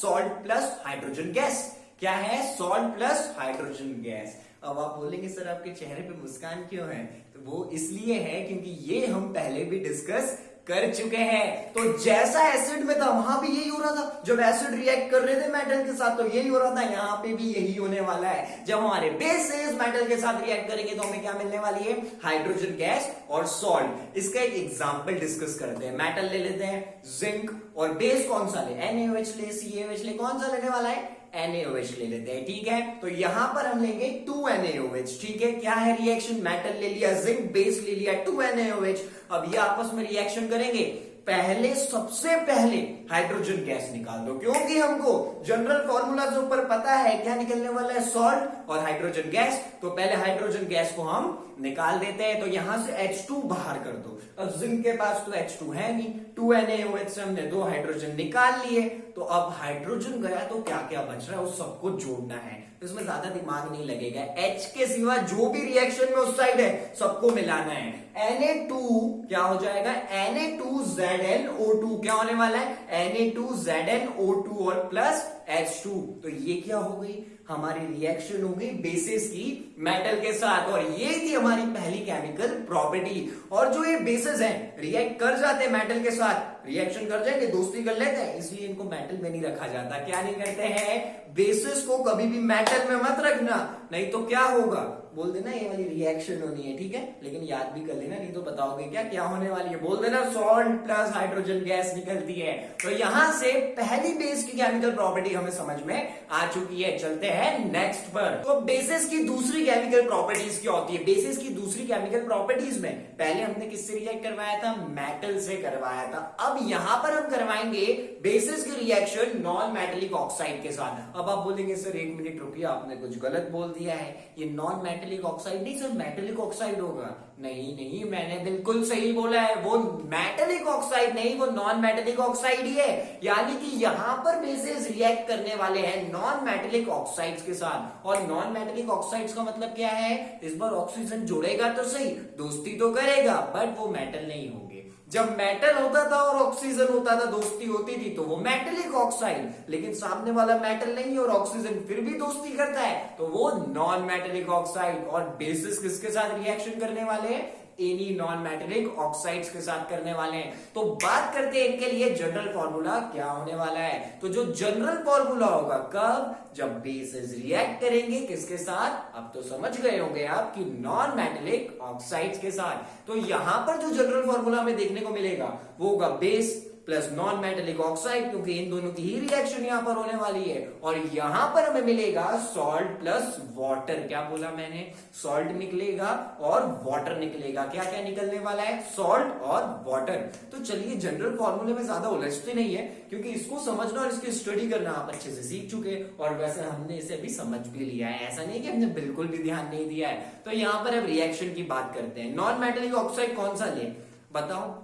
सॉल्ट प्लस हाइड्रोजन गैस। क्या है, सॉल्ट प्लस हाइड्रोजन गैस। अब आप बोलेंगे सर आपके चेहरे पे मुस्कान क्यों है, तो वो इसलिए है क्योंकि ये हम पहले भी डिस्कस कर चुके हैं। तो जैसा एसिड में था वहां भी यही हो रहा था, जब एसिड रिएक्ट कर रहे थे मेटल के साथ तो यही हो रहा था, यहां पे भी यही होने वाला है। जब हमारे बेसेस मेटल के साथ रिएक्ट करेंगे तो हमें क्या मिलने वाली है, हाइड्रोजन गैस और सॉल्ट। इसका एक एग्जांपल डिस्कस करते हैं। मेटल ले लेते हैं जिंक, और बेस कौन सा ले, NaOH ले, CaOH ले, कौन सा लेने वाला है, NaOH ले लेते हैं, ठीक है। तो यहां पर हम लेंगे 2NaOH, ठीक है। क्या है रिएक्शन, मेटल ले लिया, जिंक बेस ले लिया, 2NaOH। अब ये आपस में रिएक्शन करेंगे, पहले सबसे पहले हाइड्रोजन गैस निकाल दो, क्योंकि हमको जनरल फॉर्मूला से ऊपर पता है क्या निकलने वाला है, सॉल्ट और हाइड्रोजन गैस। तो पहले हाइड्रोजन गैस को हम निकाल देते हैं। तो यहां से H2 बाहर कर दो। अब जिंक के पास तो H2 है नहीं, 2NaOH से हमने 2 हाइड्रोजन निकाल लिए। तो अब हाइड्रोजन गया तो क्या क्या बच रहा है उस सबको जोड़ना है, इसमें ज्यादा दिमाग नहीं लगेगा। H के सिवा जो भी रिएक्शन में उस साइड है सबको मिलाना है। Na2 क्या हो जाएगा, Na2ZnO2 क्या होने वाला है, Na2ZnO2 और प्लस H2। तो ये क्या हो गई, हमारी रिएक्शन हो गई बेसिस की मेटल के साथ, और ये थी हमारी पहली केमिकल प्रॉपर्टी। और जो ये बेसिस हैं रिएक्ट कर जाते हैं मेटल के साथ, रिएक्शन कर जाएंगे, दोस्ती कर लेते हैं, इसलिए इनको मेटल में नहीं रखा जाता। क्या नहीं करते हैं, बेसिस को कभी भी मेटल में मत रखना, नहीं तो क्या होगा, बोल देना ये वाली रिएक्शन होनी है, ठीक है। लेकिन याद भी कर लेना, नहीं तो बताओगे क्या क्या होने वाली है, बोल देना सॉल्ट प्लस हाइड्रोजन गैस निकलती है। तो यहां से पहली बेस की केमिकल प्रॉपर्टी हमें समझ में आ चुकी है। चलते हैं नेक्स्ट पर। तो बेसिस की दूसरी केमिकल प्रॉपर्टीज क्या होती है, बेसिस की दूसरी केमिकल प्रॉपर्टीज में पहले हमने किससे रिएक्ट करवाया था, मेटल से करवाया था। अब यहां पर हम करवाएंगे बेसिस की रिएक्शन नॉन मेटेलिक ऑक्साइड के साथ। अब आप बोलेंगे सर एक मिनट रुकिए, आपने कुछ गलत बोल दिया है, ये नॉन मेटेलिक ऑक्साइड नहीं सर मेटेलिक ऑक्साइड होगा। नहीं नहीं, मैंने बिल्कुल सही बोला है, वो मेटेलिक ऑक्साइड नहीं, वो नॉन मेटेलिक ऑक्साइड ही है। यानी कि यहां पर बेसिस रिएक्ट करने वाले हैं नॉन मेटेलिक ऑक्साइड्स के साथ। और नॉन मेटेलिक ऑक्साइड्स का मतलब क्या है, इस बार ऑक्सीजन जुड़ेगा तो सही, दोस्ती तो करेगा, बट वो मेटल नहीं होंगे। जब मेटल होता था और ऑक्सीजन होता था, दोस्ती होती थी, तो वो मेटेलिक ऑक्साइड। लेकिन सामने वाला मेटल नहीं है और ऑक्सीजन फिर भी दोस्ती करता है, तो वो नॉन मेटेलिक ऑक्साइड। और बेसिस किसके साथ रिएक्शन करने वाले हैं, एनी नॉन मेटेलिक ऑक्साइड्स के साथ करने वाले हैं। तो बात करते हैं इनके लिए जनरल फॉर्मूला क्या होने वाला है। तो जो जनरल फॉर्मूला होगा कब, जब बेसिस रिएक्ट करेंगे किसके साथ, अब तो समझ गए होंगे आप कि नॉन मेटेलिक ऑक्साइड्स के साथ। तो यहां पर जो जनरल फॉर्मूला हमें देखने को मिलेगा वो होगा base plus non metallic oxide, क्योंकि इन दोनों की ही रिएक्शन यहां पर होने वाली है, और यहां पर हमें मिलेगा सॉल्ट प्लस वाटर। क्या बोला मैंने? सॉल्ट निकलेगा और वाटर निकलेगा। क्या क्या निकलने वाला है? सॉल्ट और वाटर। तो चलिए, जनरल फॉर्मूले में ज्यादा उलझते नहीं है, क्योंकि इसको समझना और इसकी स्टडी करना आप अच्छे से सीख चुके, और वैसे हमने इसे भी समझ भी लिया है, ऐसा नहीं कि हमने बिल्कुल भी ध्यान नहीं दिया है। तो यहां पर अब रिएक्शन की बात करते हैं। नॉन मेटेलिक ऑक्साइड कौन सा ले, बताओ?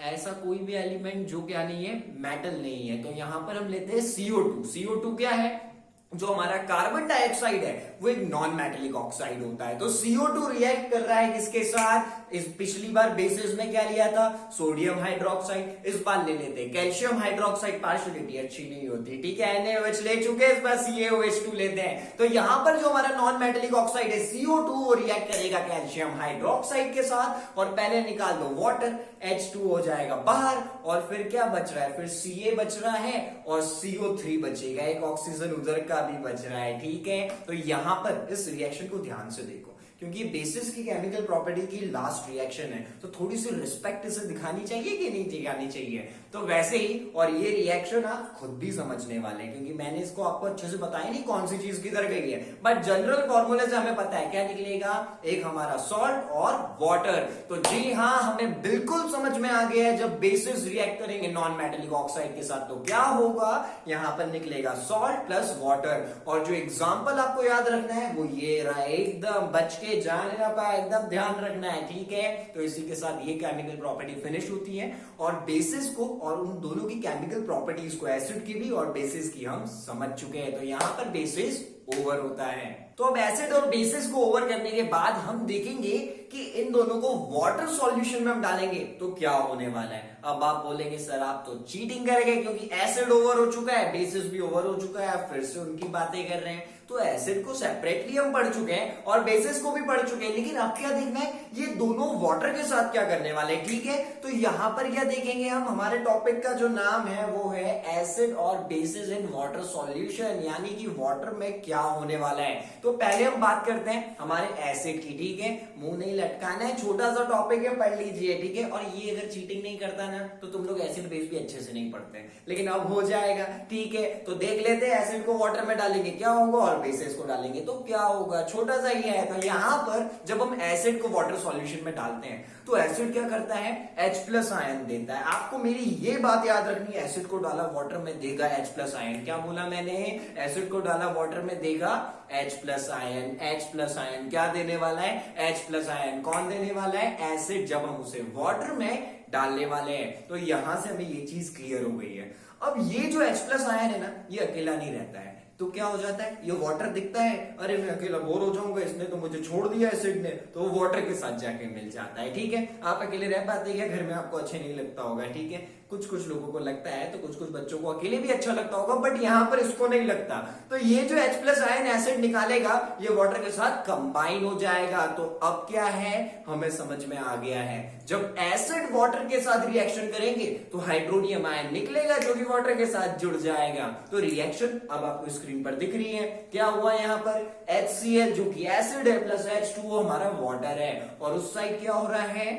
ऐसा कोई भी एलिमेंट जो क्या नहीं है, मेटल नहीं है। तो यहां पर हम लेते हैं CO2। CO2 क्या है? जो हमारा कार्बन डाइऑक्साइड है वो एक नॉन मेटेलिक ऑक्साइड होता है। तो CO2 रिएक्ट कर रहा है किसके साथ? इस पिछली बार बेसिस में क्या लिया था? Sodium hydroxide. इस बार ले लेते हैं कैल्शियम हाइड्रोक्साइड। पार्शियलिटी अच्छी नहीं होती, ठीक है। NaOH ले चुके, इस बार CaOH2 लेते हैं। तो यहां पर जो हमारा नॉन मेटेलिक ऑक्साइड है CO2, वो रिएक्ट करेगा कैल्शियम हाइड्रोक्साइड के साथ, और पहले निकाल दो वाटर, H2 हो जाएगा बाहर, और फिर क्या बच रहा है? फिर Ca बच रहा है और CO3 बचेगा, एक ऑक्सीजन उधर का भी बच रहा है, ठीक है। तो यहां पर इस रिएक्शन को ध्यान से देखो, क्योंकि बेसिस की केमिकल प्रॉपर्टी की लास्ट रिएक्शन है, तो थोड़ी सी रिस्पेक्ट इसे दिखानी चाहिए कि नहीं दिखानी चाहिए? तो वैसे ही, और ये रिएक्शन आप खुद भी समझने वाले हैं, क्योंकि मैंने इसको आपको अच्छे से बताया नहीं कौन सी चीज किधर गई है, बट जनरल फॉर्मूले से हमें पता है क्या निकलेगा, एक हमारा सॉल्ट और वाटर। तो जी हाँ, हमें बिल्कुल समझ में आ गया है, जब बेसिस रिएक्ट करेंगे नॉन मेटेलिक ऑक्साइड के साथ तो क्या होगा, यहां पर निकलेगा सॉल्ट प्लस वाटर। और जो एग्जाम्पल आपको याद रखना है वो ये रहा, एकदम बच के जाने ना पाए, एकदम ध्यान रखना है, ठीक है। तो इसी के साथ ये केमिकल प्रॉपर्टी फिनिश होती है, और बेसिस को और उन दोनों की केमिकल प्रॉपर्टीज को, एसिड की भी और बेसिस की, हम समझ चुके हैं। तो यहां पर बेसिस ओवर होता है। तो अब एसिड और बेसिस को ओवर करने के बाद हम देखेंगे कि इन दोनों को वाटर सॉल्यूशन में हम डालेंगे तो क्या होने वाला है। अब आप बोलेंगे सर आप तो चीटिंग करेंगे, क्योंकि एसिड ओवर हो चुका है, बेसिस भी ओवर हो चुका है, आप फिर से उनकी बातें कर रहे हैं। तो एसिड को सेपरेटली हम पढ़ चुके हैं और बेसिस को भी पढ़ चुके हैं, लेकिन अब क्या देखना है, ये दोनों वाटर के साथ क्या करने वाले हैं, ठीक है। तो यहां पर क्या देखेंगे हम, हमारे टॉपिक का जो नाम है वो है एसिड और बेसिस इन वाटर सॉल्यूशन, यानी कि वाटर में क्या होने वाला है। तो पहले हम बात करते हैं हमारे एसिड की, ठीक है। मुंह नहीं लटकाना है, छोटा सा टॉपिक है, पढ़ लीजिए, ठीक है। और ये अगर चीटिंग नहीं करता ना तो तुम लोग एसिड बेस भी अच्छे से नहीं पढ़ते हैं, लेकिन अब हो जाएगा, ठीक है। तो देख लेते हैं, एसिड को वाटर में डालेंगे क्या होगा, और बेसिस को डालेंगे तो क्या होगा, छोटा सा ही है। तो यहां पर जब हम एसिड को वाटर सॉल्यूशन में डालते हैं तो एसिड क्या करता है, H+ आयन देता है। आपको मेरी ये बात याद रखनी है, एसिड को डाला वाटर में देगा H+ आयन। क्या बोला मैंने, एसिड को डाला वाटर में देगा H+ आयन। H+ आयन क्या देने वाला है, H+ आयन। कौन देने वाला है, एसिड, जब हम उसे वाटर में डालने वाले हैं। तो यहां से हमें ये चीज क्लियर हो गई है। अब ये जो H+ आयन है ना, ये अकेला नहीं रहता है, तो क्या हो जाता है, ये वाटर दिखता है, अरे मैं अकेला बोर हो जाऊंगा, इसने तो मुझे छोड़ दिया एसिड ने, तो वो वाटर के साथ जाके मिल जाता है, ठीक है। आप अकेले रह पाते हैं घर में, आपको अच्छे नहीं लगता होगा, ठीक है। कुछ कुछ लोगों को लगता है, तो कुछ कुछ बच्चों को अकेले भी अच्छा लगता होगा, बट यहां पर इसको नहीं लगता। तो ये जो H+ आयन एसिड निकालेगा, ये वाटर के साथ कंबाइन हो जाएगा। तो अब क्या है, हमें समझ में आ गया है, जब एसिड वाटर के साथ रिएक्शन करेंगे तो हाइड्रोनियम आयन निकलेगा जो कि वाटर के साथ जुड़ जाएगा। तो रिएक्शन अब आपको स्क्रीन पर दिख रही है, क्या हुआ यहाँ पर, HCl जो कि एसिड है प्लस H2O हमारा वाटर है, और उस साइड क्या हो रहा है,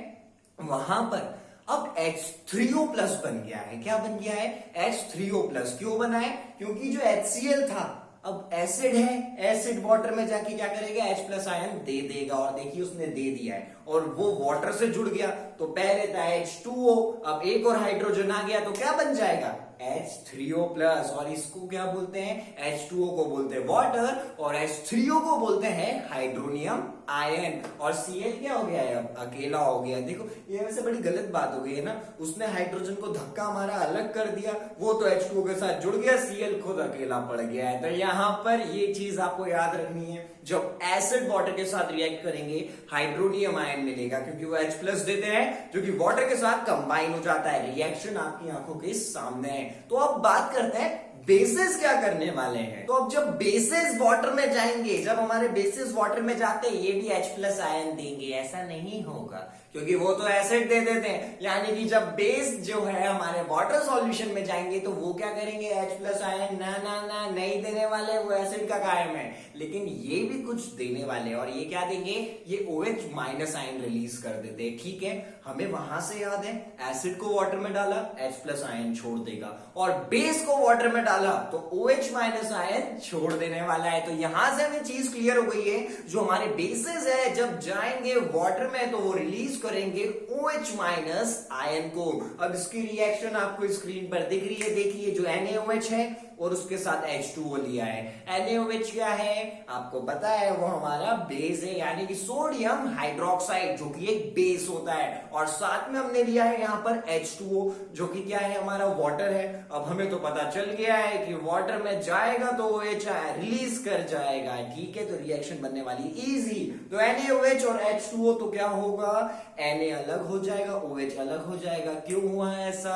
वहां पर अब H3O प्लस बन गया है। क्या बन गया है, H3O प्लस। क्यों बना है, क्योंकि जो HCl था अब एसिड है, एसिड वाटर में जाके क्या करेगा, H+ आयन दे देगा, और देखिए उसने दे दिया है, और वो वाटर से जुड़ गया। तो पहले था H2O, अब एक और हाइड्रोजन आ गया, तो क्या बन जाएगा, H3O प्लस। और इसको क्या बोलते हैं, H2O को बोलते हैं वाटर, और H3O को बोलते हैं हाइड्रोनियम आयन। और Cl क्या हो गया है, अब अकेला हो गया। देखो ये वैसे बड़ी गलत बात हो गई है ना, उसने हाइड्रोजन को धक्का मारा, अलग कर दिया, वो तो H2O के साथ जुड़ गया, Cl खुद अकेला पड़ गया है। तो यहां पर ये चीज आपको याद रखनी है, जब एसिड वाटर के साथ रिएक्ट करेंगे हाइड्रोनियम आयन मिलेगा, क्योंकि वो H+ देते हैं जो कि वाटर के साथ कंबाइन हो जाता है। रिएक्शन आपकी आंखों के सामने है। तो अब बात करते हैं बेसिस क्या करने वाले हैं, तो अब जब बेसिस वाटर में जाएंगे, जब हमारे बेसिस वाटर में जाते हैं, ये भी H प्लस आयन देंगे? ऐसा नहीं होगा, क्योंकि वो तो एसिड दे देते हैं। यानी कि जब बेस जो है हमारे वाटर सॉल्यूशन में जाएंगे तो वो क्या करेंगे, H प्लस आयन ना ना ना नहीं देने वाले, वो एसिड का कायम है। लेकिन ये भी कुछ देने वाले, और ये क्या देंगे, ये OH माइनस आयन रिलीज कर देते हैं। ठीक है, हमें वहां से याद है, एसिड को वाटर में डाला H प्लस आयन छोड़ देगा, और बेस को वाटर में डाला तो OH माइनस आयन छोड़ देने वाला है। तो यहां से हमें चीज क्लियर हो गई है, जो हमारे बेसिस है जब जाएंगे वाटर में तो वो रिलीज करेंगे OH माइनस आयन को। अब इसकी रिएक्शन आपको स्क्रीन पर दिख रही है, देखिए जो NaOH है और उसके साथ H2O लिया है। NaOH क्या है आपको पता है, वो हमारा बेस है, यानी कि सोडियम हाइड्रोक्साइड, जो कि एक बेस होता है, और साथ में हमने लिया है यहाँ पर H2O, जो कि क्या है, हमारा वाटर है। अब हमें तो पता चल गया है कि वाटर में जाएगा तो OH रिलीज कर जाएगा। ठीक है, तो रिएक्शन बनने वाली इजी। तो NaOH और H2O तो क्या होगा, Na अलग हो जाएगा, OH अलग हो जाएगा। क्यों हुआ ऐसा,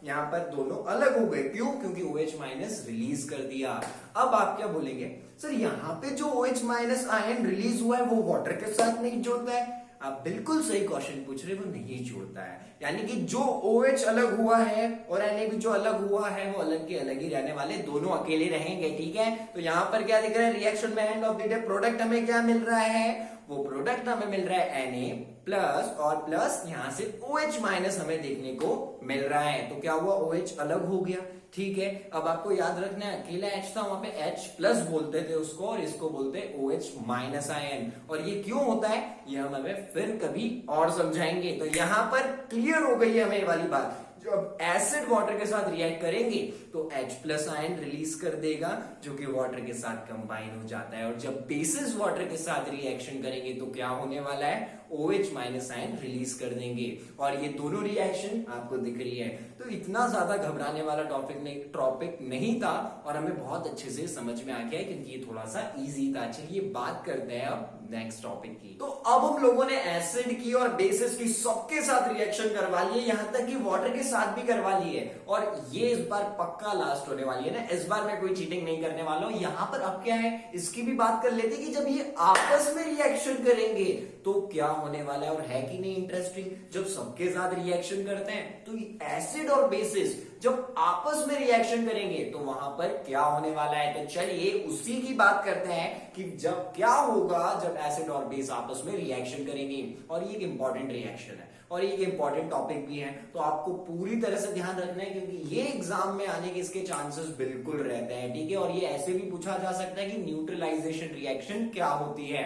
यहाँ पर दोनों अलग हो गए, क्यों, क्योंकि OH माइनस रिलीज कर दिया। अब आप क्या बोलेंगे, सर यहाँ पे जो OH माइनस आयन रिलीज हुआ है वो वाटर के साथ नहीं जुड़ता है? आप बिल्कुल सही क्वेश्चन पूछ रहे, वो नहीं जुड़ता है। यानी कि जो OH अलग हुआ है और Na भी जो अलग हुआ है, वो अलग के अलग ही रहने वाले, दोनों अकेले रहेंगे। ठीक है, तो यहाँ पर क्या दिख रहा है, रिएक्शन में end of the day product हमें क्या मिल रहा है, वो प्रोडक्ट हमें मिल रहा है Na प्लस और प्लस यहां से OH माइनस हमें देखने को मिल रहा है। तो क्या हुआ, OH अलग हो गया। ठीक है, अब आपको याद रखना है, अकेला H था, वहां पे H प्लस बोलते थे उसको, और इसको बोलते हैं OH माइनस आयन। और ये क्यों होता है, ये हम हमें फिर कभी और समझाएंगे। तो यहां पर क्लियर हो गई है हमें ये वाली बात, जब एसिड वाटर के साथ रिएक्ट करेंगे तो H प्लस आयन रिलीज कर देगा, जो कि वाटर के साथ कंबाइन हो जाता है। और जब बेसिस वाटर के साथ रिएक्शन करेंगे तो क्या होने वाला है, OH माइनस आयन रिलीज कर देंगे। और ये दोनों रिएक्शन आपको दिख रही है। तो इतना ज्यादा घबराने वाला टॉपिक नहीं था, और हमें बहुत अच्छे से समझ में आ गया है, क्योंकि ये थोड़ा सा इजी था। चलिए बात करते हैं अब नेक्स्ट टॉपिक की। तो अब हम लोगों ने एसिड की और बेसिस की सबके साथ रिएक्शन करवा ली है, यहां तक कि वाटर के साथ भी करवा ली है, और ये इस बार पक्का लास्ट होने वाली है ना, इस बार मैं कोई चीटिंग नहीं करने वाला हूं। यहां पर अब क्या है, इसकी भी बात कर लेते कि जब ये आपस में रिएक्शन करेंगे तो क्या होने वाला है, और है कि नहीं इंटरेस्टिंग। जब सबके साथ रिएक्शन करते हैं तो एसिड और बेसिस जब आपस में रिएक्शन करेंगे तो वहां पर क्या होने वाला है। तो चलिए उसी की बात करते हैं कि जब क्या होगा जब एसिड और बेस आपस में रिएक्शन करेंगे। और ये एक इंपॉर्टेंट रिएक्शन है और ये एक इंपॉर्टेंट टॉपिक भी है, तो आपको पूरी तरह से ध्यान रखना है, क्योंकि ये एग्जाम में आने के इसके चांसेस बिल्कुल रहते हैं। ठीक है, और ये ऐसे भी पूछा जा सकता है कि न्यूट्रलाइजेशन रिएक्शन क्या होती है।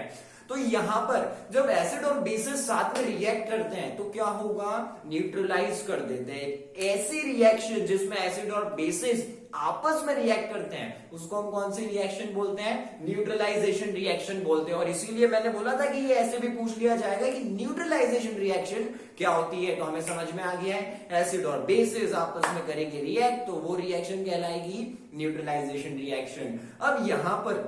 तो यहां पर जब एसिड और बेसिस साथ में रिएक्ट करते हैं तो क्या होगा, न्यूट्रलाइज कर देते हैं। ऐसी रिएक्शन जिसमें एसिड और बेसिस आपस में रिएक्ट करते हैं उसको हम कौन सी रिएक्शन बोलते हैं, न्यूट्रलाइजेशन रिएक्शन बोलते हैं। और इसीलिए मैंने बोला था कि ये ऐसे भी पूछ लिया जाएगा कि न्यूट्रलाइजेशन रिएक्शन क्या होती है। तो हमें समझ में आ गया है, एसिड और बेसिस आपस में करेंगे रिएक्ट तो वो रिएक्शन कहलाएगी न्यूट्रलाइजेशन रिएक्शन। अब यहां पर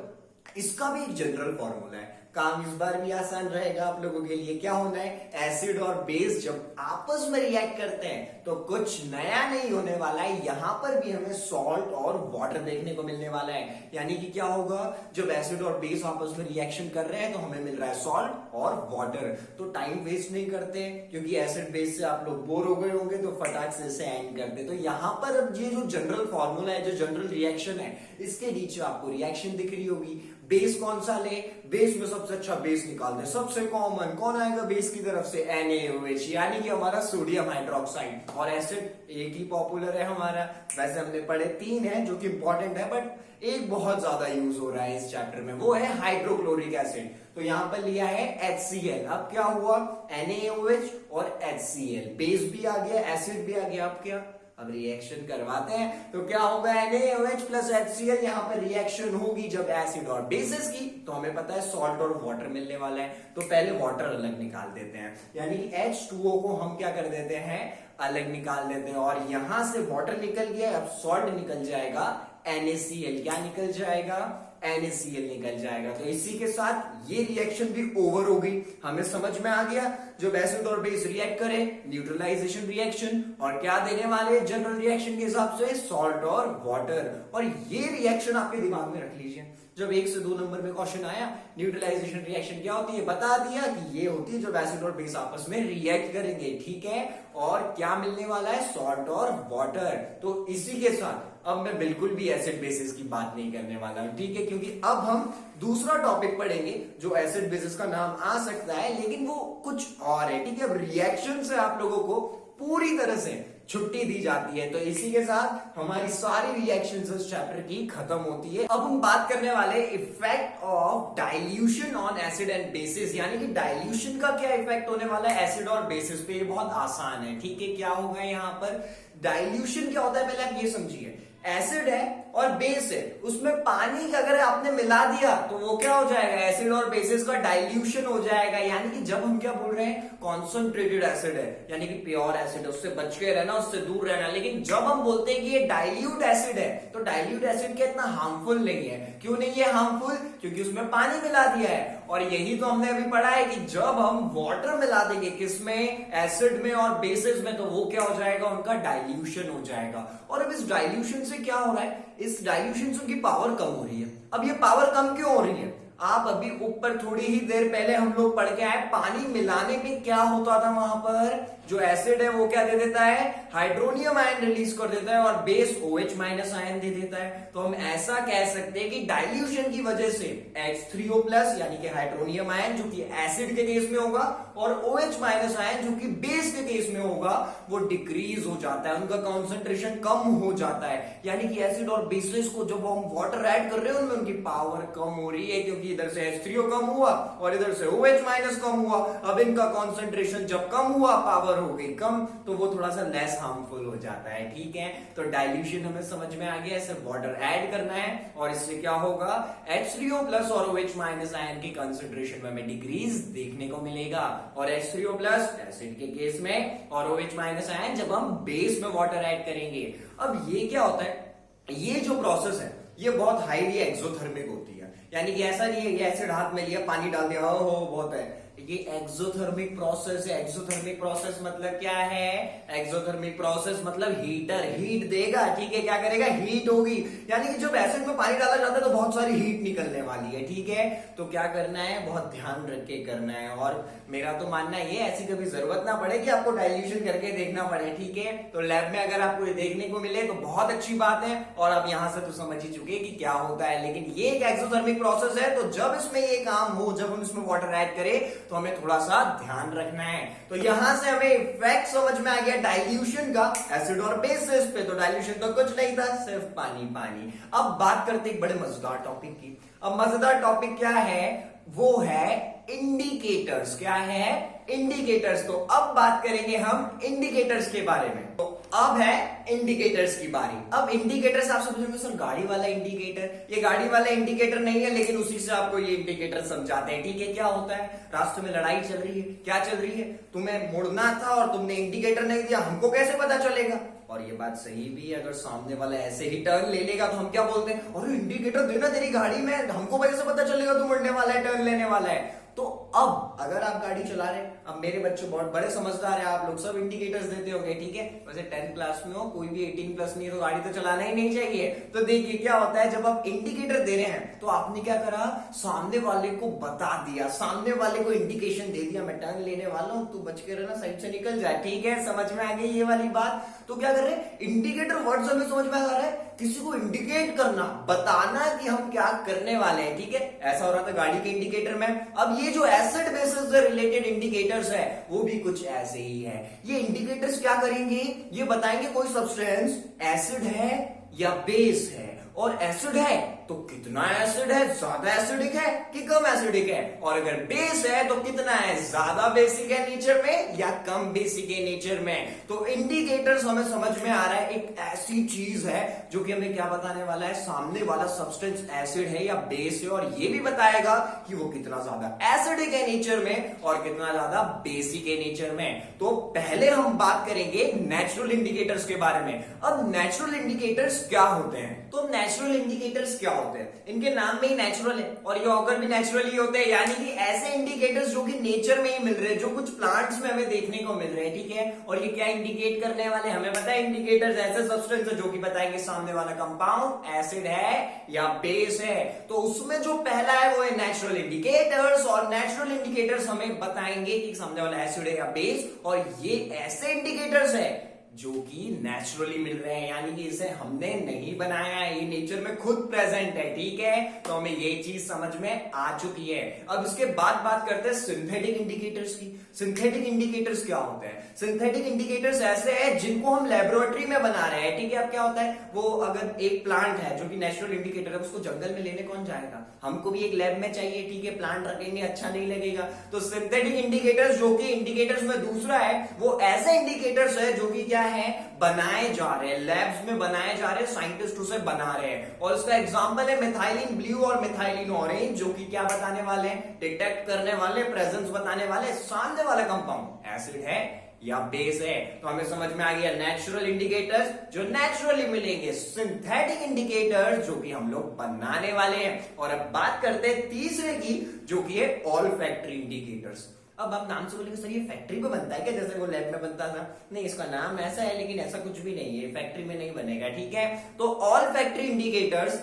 इसका भी एक जनरल फॉर्मूला है, काम इस बार भी आसान रहेगा आप लोगों के लिए। क्या होना है, एसिड और बेस जब आपस में रिएक्ट करते हैं तो कुछ नया नहीं होने वाला है, यहां पर भी हमें सॉल्ट और वाटर देखने को मिलने वाला है। यानी कि क्या होगा, जब एसिड और बेस आपस में रिएक्शन कर रहे हैं तो हमें मिल रहा है सॉल्ट और वाटर। तो टाइम वेस्ट नहीं करते, क्योंकि एसिड बेस से आप लोग बोर हो गए होंगे तो फटाक से इसे एंड करते। तो यहां पर अब ये जो जनरल फॉर्मूला है, जो जनरल रिएक्शन है, इसके नीचे आपको रिएक्शन दिख रही होगी। बेस कौन सा ले, बेस में सबसे अच्छा बेस निकाल दे, सबसे कॉमन कौन आएगा बेस की तरफ से, NaOH, यानी कि हमारा सोडियम हाइड्रोक्साइड। और एसिड एक ही पॉपुलर है हमारा, वैसे हमने पढ़े 3 है जो कि इंपॉर्टेंट है, बट एक बहुत ज्यादा यूज हो रहा है इस चैप्टर में, वो है हाइड्रोक्लोरिक एसिड। तो यहां पर लिया है HCl। अब क्या हुआ, NaOH और HCl, बेस भी आ गया, एसिड भी आ गया। अब क्या, अब रिएक्शन करवाते हैं तो क्या होगा, NaOH प्लस HCl, यहां पर रिएक्शन होगी जब एसिड और बेसिस की, तो हमें पता है सॉल्ट और वाटर मिलने वाला है। तो पहले वाटर अलग निकाल देते हैं, यानी कि H2O को हम क्या कर देते हैं, अलग निकाल देते हैं। और यहां से वाटर निकल गया, अब सॉल्ट निकल जाएगा NaCl क्या निकल जाएगा, NaCl निकल जाएगा। तो इसी के साथ ये रिएक्शन भी ओवर हो गई। हमें समझ में आ गया जब एसिड और बेस रिएक्ट करें न्यूट्रलाइजेशन रिएक्शन, और क्या देने वाले जनरल रिएक्शन के हिसाब से, सॉल्ट और वाटर। और ये रिएक्शन आपके दिमाग में रख लीजिए, जब 1 से 2 नंबर में क्वेश्चन आया न्यूट्रलाइजेशन रिएक्शन क्या होती है, बता दिया कि ये होती है जब एसिड और बेस आपस में रिएक्ट करेंगे, ठीक है। और क्या मिलने वाला है, सॉल्ट और वाटर। तो इसी के साथ अब मैं बिल्कुल भी एसिड बेसिस की बात नहीं करने वाला हूं, ठीक है, क्योंकि अब हम दूसरा टॉपिक पढ़ेंगे जो एसिड बेसिस का नाम आ सकता है लेकिन वो कुछ और है, ठीक है। अब रिएक्शन से आप लोगों को पूरी तरह से छुट्टी दी जाती है। तो इसी के साथ हमारी सारी रिएक्शंस इस चैप्टर की खत्म होती है। अब हम बात करने वाले effect of dilution on acid and bases, यानी कि डाइल्यूशन का क्या इफेक्ट होने वाला है एसिड और बेसिस पे। ये बहुत आसान है, ठीक है। क्या होगा यहाँ पर, डाइल्यूशन क्या होता है पहले आप ये समझिए। एसिड है और बेस है, उसमें पानी अगर आपने मिला दिया तो वो क्या हो जाएगा, एसिड और बेसिस का डाइल्यूशन हो जाएगा। यानी कि जब हम क्या बोल रहे हैं, कॉन्सेंट्रेटेड एसिड है यानी कि प्योर एसिड है, उससे बच के रहना, उससे दूर रहना। लेकिन जब हम बोलते हैं कि ये डाइल्यूट एसिड है तो डाइल्यूट एसिड क्या इतना हार्मफुल नहीं है। क्यों नहीं है हार्मफुल, क्योंकि उसमें पानी मिला दिया है। और यही तो हमने अभी पढ़ा है कि जब हम वाटर मिला देंगे किसमें, एसिड में और बेसिस में, तो वो क्या हो जाएगा, उनका डाइल्यूशन हो जाएगा। और अब इस डाइल्यूशन से क्या हो रहा है, इस डाइल्यूशन से उनकी पावर कम हो रही है। अब ये पावर कम क्यों हो रही है, आप अभी ऊपर थोड़ी ही देर पहले हम लोग पढ़ के आए, पानी मिलाने में क्या होता था, वहां पर जो एसिड है वो क्या दे देता है, हाइड्रोनियम आयन रिलीज कर देता है, और बेस OH माइनस आयन दे देता है। तो हम ऐसा कह सकते हैं कि डाइल्यूशन की वजह से H3O प्लस यानी कि हाइड्रोनियम आयन जो कि एसिड के केस में होगा, और OH माइनस आयन जो कि बेस के केस में होगा, वो डिक्रीज हो जाता है, उनका कॉन्सेंट्रेशन कम हो जाता है। यानी कि एसिड और बेसिस को जब हम वाटर ऐड कर रहे हैं उनमें उनकी पावर कम हो रही है, क्योंकि इधर से H3O कम हुआ और इधर से OH माइनस कम हुआ। अब इनका कॉन्सेंट्रेशन जब कम हुआ, पावर हो गई कम, तो वो थोड़ा सा लेस हार्मफुल हो जाता है, ठीक है। तो डाइल्यूशन हमें समझ में आ गया, सिर्फ वाटर ऐड करना है और इससे क्या होगा, H3O प्लस और OH माइनस आयन की कंसेंट्रेशन में हमें डिक्रीज देखने को मिलेगा। और H3O प्लस एसिड के केस में और OH माइनस आयन जब हम बेस में वाटर ऐड करेंगे। अब ये क्या होता है, ये जो प्रोसेस है ये बहुत हाईली एक्सोथर्मिक होती है। यानी कि ऐसा नहीं है कि एसिड हाथ में लिया, पानी डाल दिया, हो बहुत है, ये एक्सोथर्मिक प्रोसेस है। एक्सोथर्मिक प्रोसेस मतलब क्या है, एक्सोथर्मिक प्रोसेस मतलब हीटर हीट देगा, ठीक है, क्या करेगा, हीट होगी। यानी कि जब एसिड में पानी डाला जाता है तो बहुत सारी हीट निकलने वाली है, ठीक है। तो क्या करना है, बहुत ध्यान रख के करना है। और मेरा तो मानना ये, ऐसी कभी जरूरत ना पड़े कि आपको डाइल्यूशन करके देखना पड़े, ठीक है। तो लैब में अगर आपको ये देखने को मिले तो बहुत अच्छी बात है, और अब यहां से तो समझ ही चुके कि क्या होता है। लेकिन ये एक एक्सोथर्मिक प्रोसेस है, तो जब इसमें ये काम हो, जब हम इसमें वाटर ऐड करें तो हमें थोड़ा सा ध्यान रखना है। तो यहां से हमें इफेक्ट समझ में आ गया डाइल्यूशन का एसिड और बेसिस पे। तो डाइल्यूशन तो कुछ नहीं था, सिर्फ पानी पानी। अब बात करते एक बड़े मजेदार टॉपिक की। अब मजेदार टॉपिक क्या है, वो है इंडिकेटर्स। क्या है, इंडिकेटर्स। तो अब बात करेंगे हम इंडिकेटर्स के बारे में। तो अब है इंडिकेटर्स की बारी। अब इंडिकेटर्स आप समझोगे सर गाड़ी वाला इंडिकेटर, ये गाड़ी वाला इंडिकेटर नहीं है, लेकिन उसी से आपको ये इंडिकेटर समझाते हैं, ठीक है। क्या होता है, रास्ते में लड़ाई चल रही है, क्या चल रही है, तुम्हें मुड़ना था और तुमने इंडिकेटर नहीं दिया, हमको कैसे पता चलेगा। और ये बात सही भी है, अगर सामने वाला ऐसे ही टर्न ले लेगा तो हम क्या बोलते हैं, अरे इंडिकेटर देना तेरी गाड़ी में, हमको कैसे पता चलेगा तू मुड़ने वाला है, टर्न लेने वाला है। तो अब अगर आप गाड़ी चला रहे हैं, अब मेरे बच्चे बहुत बड़े समझदार हैं, आप लोग सब इंडिकेटर्स देते होंगे, ठीक है। वैसे 10th क्लास में हो, कोई भी 18 प्लस नहीं है तो गाड़ी तो चलाना ही नहीं चाहिए। तो देखिए क्या होता है, जब आप इंडिकेटर दे रहे हैं तो आपने क्या करा, सामने वाले को बता दिया, सामने वाले को इंडिकेशन दे दिया, मैं टर्न लेने वाला हूं, तू बच के रहना, साइड से निकल जाए, ठीक है। समझ में आ गई ये वाली बात। तो क्या कर रहे हैं, इंडिकेटर वर्ड हमें समझ में आ रहा है, किसी को इंडिकेट करना, बताना कि हम क्या करने वाले हैं, ठीक है। ऐसा हो रहा था गाड़ी के इंडिकेटर में। अब ये जो एसिड बेसिस से रिलेटेड इंडिकेटर्स है वो भी कुछ ऐसे ही है। ये इंडिकेटर्स क्या करेंगे, ये बताएंगे कोई सब्सटेंस एसिड है या बेस है। और एसिड है तो कितना एसिड है, ज्यादा एसिडिक है कि कम एसिडिक है। और अगर बेस है तो कितना है, ज्यादा बेसिक है नेचर में या कम बेसिक है नेचर में। तो इंडिकेटर्स हमें समझ में आ रहा है एक ऐसी चीज है जो कि हमें क्या बताने वाला है, सामने वाला सब्सटेंस एसिड है या बेस है, और ये भी बताएगा कि वो कितना ज्यादा एसिडिक है नेचर में और कितना ज्यादा बेसिक है नेचर में। तो पहले हम बात करेंगे नेचुरल इंडिकेटर्स के बारे में। अब नेचुरल इंडिकेटर्स क्या होते हैं, तो नेचुरल इंडिकेटर्स क्या होते हैं? इनके नाम में ही नेचुरल है और ये ऑकर भी नेचुरली होते हैं, यानी कि ऐसे इंडिकेटर्स जो कि नेचर में ही मिल रहे हैं, जो कुछ प्लांट्स में हमें देखने को मिल रहे हैं, ठीक है। और ये क्या इंडिकेट करने वाले, हमें पता है इंडिकेटर्स ऐसे सब्सटेंस है जो कि बताएंगे सामने वाला कंपाउंड एसिड है या बेस है। तो उसमें जो पहला है वो है नेचुरल इंडिकेटर्स, और नेचुरल इंडिकेटर्स हमें बताएंगे कि सामने वाला एसिड है या बेस, और ये ऐसे इंडिकेटर्स है जो कि नेचुरली मिल रहे हैं, यानी कि इसे हमने नहीं बनाया है, ये नेचर में खुद प्रेजेंट है, ठीक है। तो हमें ये चीज समझ में आ चुकी है। अब इसके बाद बात करते हैं सिंथेटिक इंडिकेटर्स की। सिंथेटिक इंडिकेटर्स क्या होते हैं? सिंथेटिक इंडिकेटर्स ऐसे हैं जिनको हम लेबोरेटरी में बना रहे हैं, ठीक है। अब क्या होता है, वो अगर एक प्लांट है जो कि नेचुरल इंडिकेटर है, उसको जंगल में लेने कौन जाएगा? हमको भी एक लैब में चाहिए, ठीक है। प्लांट रखेंगे अच्छा नहीं लगेगा। तो सिंथेटिक इंडिकेटर्स जो कि इंडिकेटर्स में दूसरा है, वो ऐसे इंडिकेटर्स है जो कि क्या है, बनाए जा रहे हैं, लैब्स में बनाए जा रहे हैं, साइंटिस्ट उसे बना रहे हैं। और उसका एग्जांपल है मिथाइलिन ब्लू और मिथाइलिन ऑरेंज, जो कि क्या बताने वाले हैं, डिटेक्ट करने वाले, प्रेजेंस बताने वाले सामने वाला कंपाउंड एसिड है या बेस है। तो हमें समझ में आ गया नेचुरल इंडिकेटर्स जो नेचुरली मिलेंगे, सिंथेटिक इंडिकेटर्स जो कि हम लोग बनाने वाले हैं। और अब बात करते हैं तीसरे की, जो कि है ऑल्फैक्टरी इंडिकेटर्स। अब आप नाम से बोलेंगे सर ये फैक्ट्री में बनता है क्या, जैसे वो लैब में बनता था? नहीं, इसका नाम ऐसा है लेकिन ऐसा कुछ भी नहीं है, फैक्ट्री में नहीं बनेगा, ठीक है। तो ऑल्फैक्टरी इंडिकेटर्स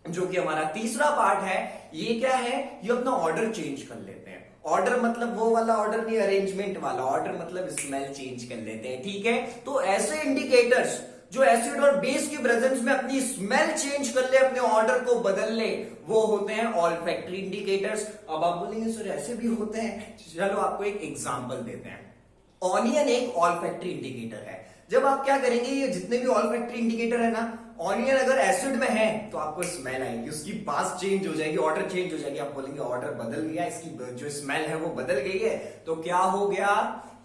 जो कि हमारा तीसरा पार्ट है, ये क्या है, ये अपना ऑर्डर चेंज कर लेते हैं। ऑर्डर मतलब वो वाला ऑर्डर नहीं, अरेंजमेंट वाला ऑर्डर, मतलब स्मेल चेंज कर लेते हैं, ठीक है। तो ऐसे इंडिकेटर्स जो एसिड और बेस की प्रेजेंस में अपनी स्मेल चेंज कर ले, अपने ऑर्डर को बदल ले, वो होते हैं ऑल्फैक्टरी इंडिकेटर्स। अब आप बोलेंगे सर ऐसे भी होते हैं, चलो आपको एक एग्जांपल देते हैं। ऑनियन एक ऑल्फैक्टरी इंडिकेटर है। जब आप क्या करेंगे, ये जितने भी ऑल्फैक्टरी इंडिकेटर है ना, ऑनियन अगर एसिड में है तो आपको स्मेल आएगी, उसकी बास चेंज हो जाएगी, ऑर्डर चेंज हो जाएगी। आप बोलेंगे ऑर्डर बदल गया, इसकी जो स्मेल है वो बदल गई है। तो क्या हो गया,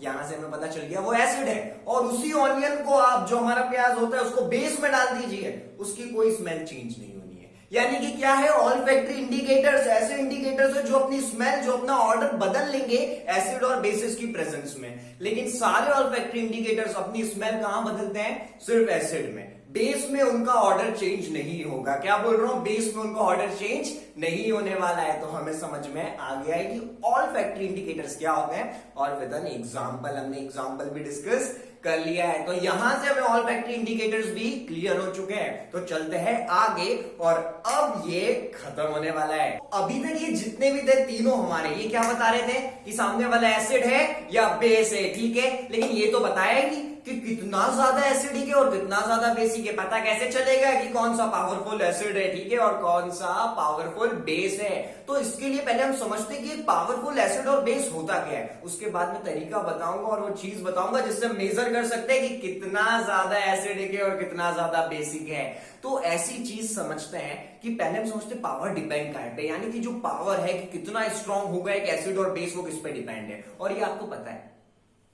यहां से हमें पता चल गया वो एसिड है। और उसी ऑनियन को आप, जो हमारा प्याज होता है, उसको बेस में डाल दीजिए, उसकी कोई स्मेल चेंज नहीं होनी है। यानी कि क्या है, ऑल्फैक्टरी इंडिकेटर्स ऐसे इंडिकेटर्स है जो अपनी स्मेल, जो अपना ऑर्डर बदल लेंगे एसिड और बेसिस की प्रेजेंस में। लेकिन सारे ऑल्फैक्टरी इंडिकेटर्स अपनी स्मेल कहां बदलते हैं, सिर्फ एसिड में। बेस में उनका ऑर्डर चेंज नहीं होगा। क्या बोल रहा हूं, बेस में उनका ऑर्डर चेंज नहीं होने वाला है। तो हमें समझ में आ गया है कि ऑल्फैक्टरी इंडिकेटर्स क्या होते हैं, और विद एन एग्जांपल, हमने एग्जांपल भी डिस्कस कर लिया है। तो यहां से हमें ऑल्फैक्टरी इंडिकेटर्स भी क्लियर हो चुके हैं। तो चलते हैं आगे, और अब ये खत्म होने वाला है। अभी तक ये जितने भी थे तीनों हमारे, ये क्या बता रहे थे कि सामने वाला एसिड है या बेस है, ठीक है। लेकिन ये तो बताया ही नहीं कि कितना ज्यादा एसिडिक है और कितना ज्यादा बेसिक है। पता कैसे चलेगा कि कौन सा पावरफुल एसिड है, ठीक है, और कौन सा पावरफुल बेस है? तो इसके लिए पहले हम समझते हैं कि एक पावरफुल एसिड और बेस होता क्या है। उसके बाद में तरीका बताऊंगा और वो चीज बताऊंगा जिससे हम मेजर कर सकते हैं कि कितना ज्यादा एसिडिक है और कितना ज्यादा बेसिक है। तो ऐसी चीज समझते हैं कि पहले हम समझते पावर डिपेंड कहां पे, यानी कि जो पावर है कि कितना स्ट्रांग होगा एक एसिड और बेस, वो किस पे डिपेंड है। और ये आपको पता है,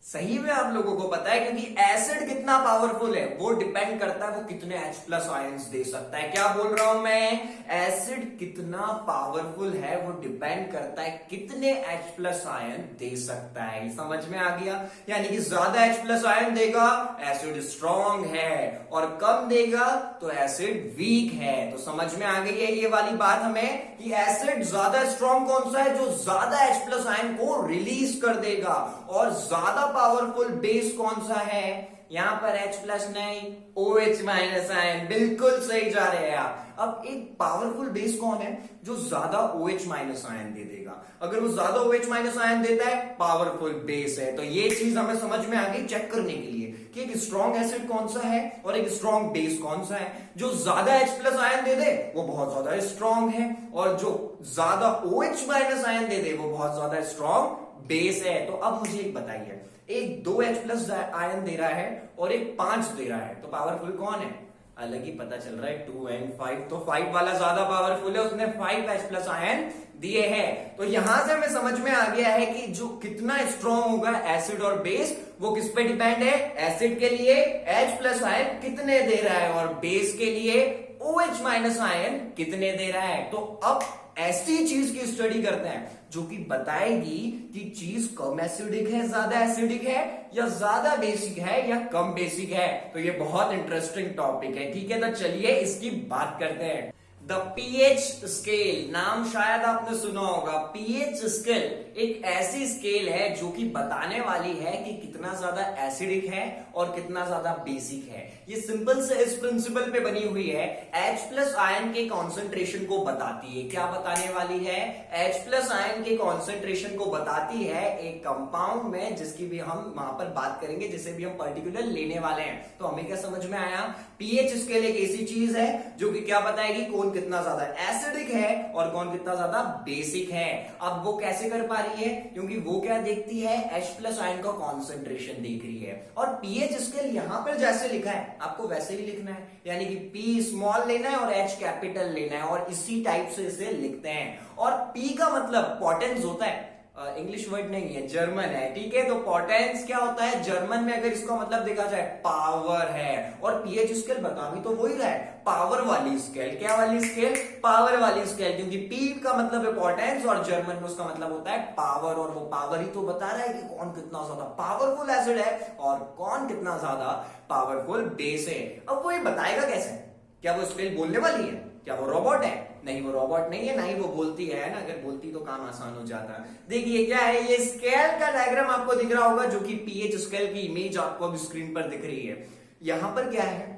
सही में आप लोगों को पता है, क्योंकि एसिड कितना पावरफुल है वो डिपेंड करता है वो कितने H+ आयंस दे सकता है। क्या बोल रहा हूं मैं, एसिड कितना पावरफुल है वो डिपेंड करता है कितने H+ आयन दे सकता है। समझ में आ गया? यानी कि ज्यादा H+ आयन देगा एसिड स्ट्रांग है, और कम देगा तो एसिड वीक है। तो समझ में आ गई है ये वाली बात हमें कि एसिड ज्यादा स्ट्रांग कौन सा है, जो ज्यादा H+ आयन को रिलीज कर देगा, और ज्यादा पावरफुल बेस कौन सा है, यहां पर H+ नहीं, OH- आयन। बिल्कुल सही जा रहे हैं आप। अब एक पावरफुल बेस कौन है, जो ज्यादा OH- आयन दे देगा। अगर वो ज्यादा OH- आयन देता है, पावरफुल बेस है। तो ये चीज हमें समझ में आ गई चेक करने के लिए कि एक स्ट्रॉन्ग एसिड कौन सा है और एक स्ट्रॉन्ग बेस कौन सा है। जो ज्यादा H+ आयन दे दे वो बहुत ज्यादा स्ट्रॉन्ग है, और जो ज्यादा OH- आयन दे दे वो बहुत ज्यादा स्ट्रॉन्ग बेस है। तो अब मुझे एक बताइए, एक 2 H+ आयन दे रहा है और एक 5 दे रहा है, तो पावरफुल कौन है? अलग ही पता चल रहा है, 2 and 5। तो 5 वाला ज्यादा पावरफुल है, उसने 5 H+ आयन दिए हैं। तो यहां से हमें समझ में आ गया है कि जो कितना स्ट्रॉन्ग होगा एसिड और बेस, वो किस पे डिपेंड है। एसिड के लिए H+ आयन कितने दे रहा है, और बेस के लिए OH- आयन कितने दे रहा है। तो अब ऐसी चीज की स्टडी करते हैं जो कि बताएगी कि चीज कम एसिडिक है, ज्यादा एसिडिक है, या ज्यादा बेसिक है या कम बेसिक है। तो ये बहुत इंटरेस्टिंग टॉपिक है, ठीक है। तो चलिए इसकी बात करते हैं। द पीएच स्केल, नाम शायद आपने सुना होगा। पीएच स्केल एक ऐसी स्केल है जो कि बताने वाली है कि कितना ज्यादा एसिडिक है और कितना ज्यादा बेसिक है। ये सिंपल से इस प्रिंसिपल पे बनी हुई है। H+ आयन के कॉन्सेंट्रेशन को बताती है। क्या बताने वाली है? H+ आयन के कॉन्सेंट्रेशन को बताती है एक कंपाउंड में, जिसकी भी हम वहां पर बात करेंगे, जिसे भी हम पर्टिकुलर लेने वाले हैं। तो हमें क्या समझ में आया? पीएच स्केल एक ऐसी चीज है जो कि क्या बताएगी कौन कितना ज्यादा एसिडिक है और कौन कितना ज्यादा बेसिक है। अब वो कैसे कर पा रही है? क्योंकि वो क्या देखती है? H+ आयन का कॉन्सेंट्रेशन देख रही है। और पीएच स्केल यहां पर जैसे लिखा है आपको वैसे ही लिखना है, यानी कि P स्मॉल लेना है और H कैपिटल लेना है, और इसी टाइप से इसे लिखते हैं। और P का मतलब पोटेंस होता है, इंग्लिश वर्ड नहीं है, जर्मन है, ठीक है। तो पोटेंस क्या होता है जर्मन में? अगर इसका मतलब देखा जाए पावर है। और पीएच स्केल बता भी तो वही रहा है, पावर वाली स्केल। क्या वाली स्केल? पावर वाली स्केल, क्योंकि पी का मतलब है पोटेंस और जर्मन में उसका मतलब होता है पावर। और वो पावर ही तो बता रहा है कि कौन कितना ज्यादा पावरफुल एसिड है और कौन कितना ज्यादा पावरफुल बेस है। अब वो ये बताएगा कैसे? क्या वो स्केल बोलने वाली है? क्या वो रोबोट है? नहीं, वो रोबोट नहीं है, ना ही वो बोलती है ना। अगर बोलती तो काम आसान हो जाता। देखिए क्या है, ये स्केल का डायग्राम आपको दिख रहा होगा, जो कि पीएच स्केल की इमेज आपको अभी स्क्रीन पर दिख रही है। यहां पर क्या है,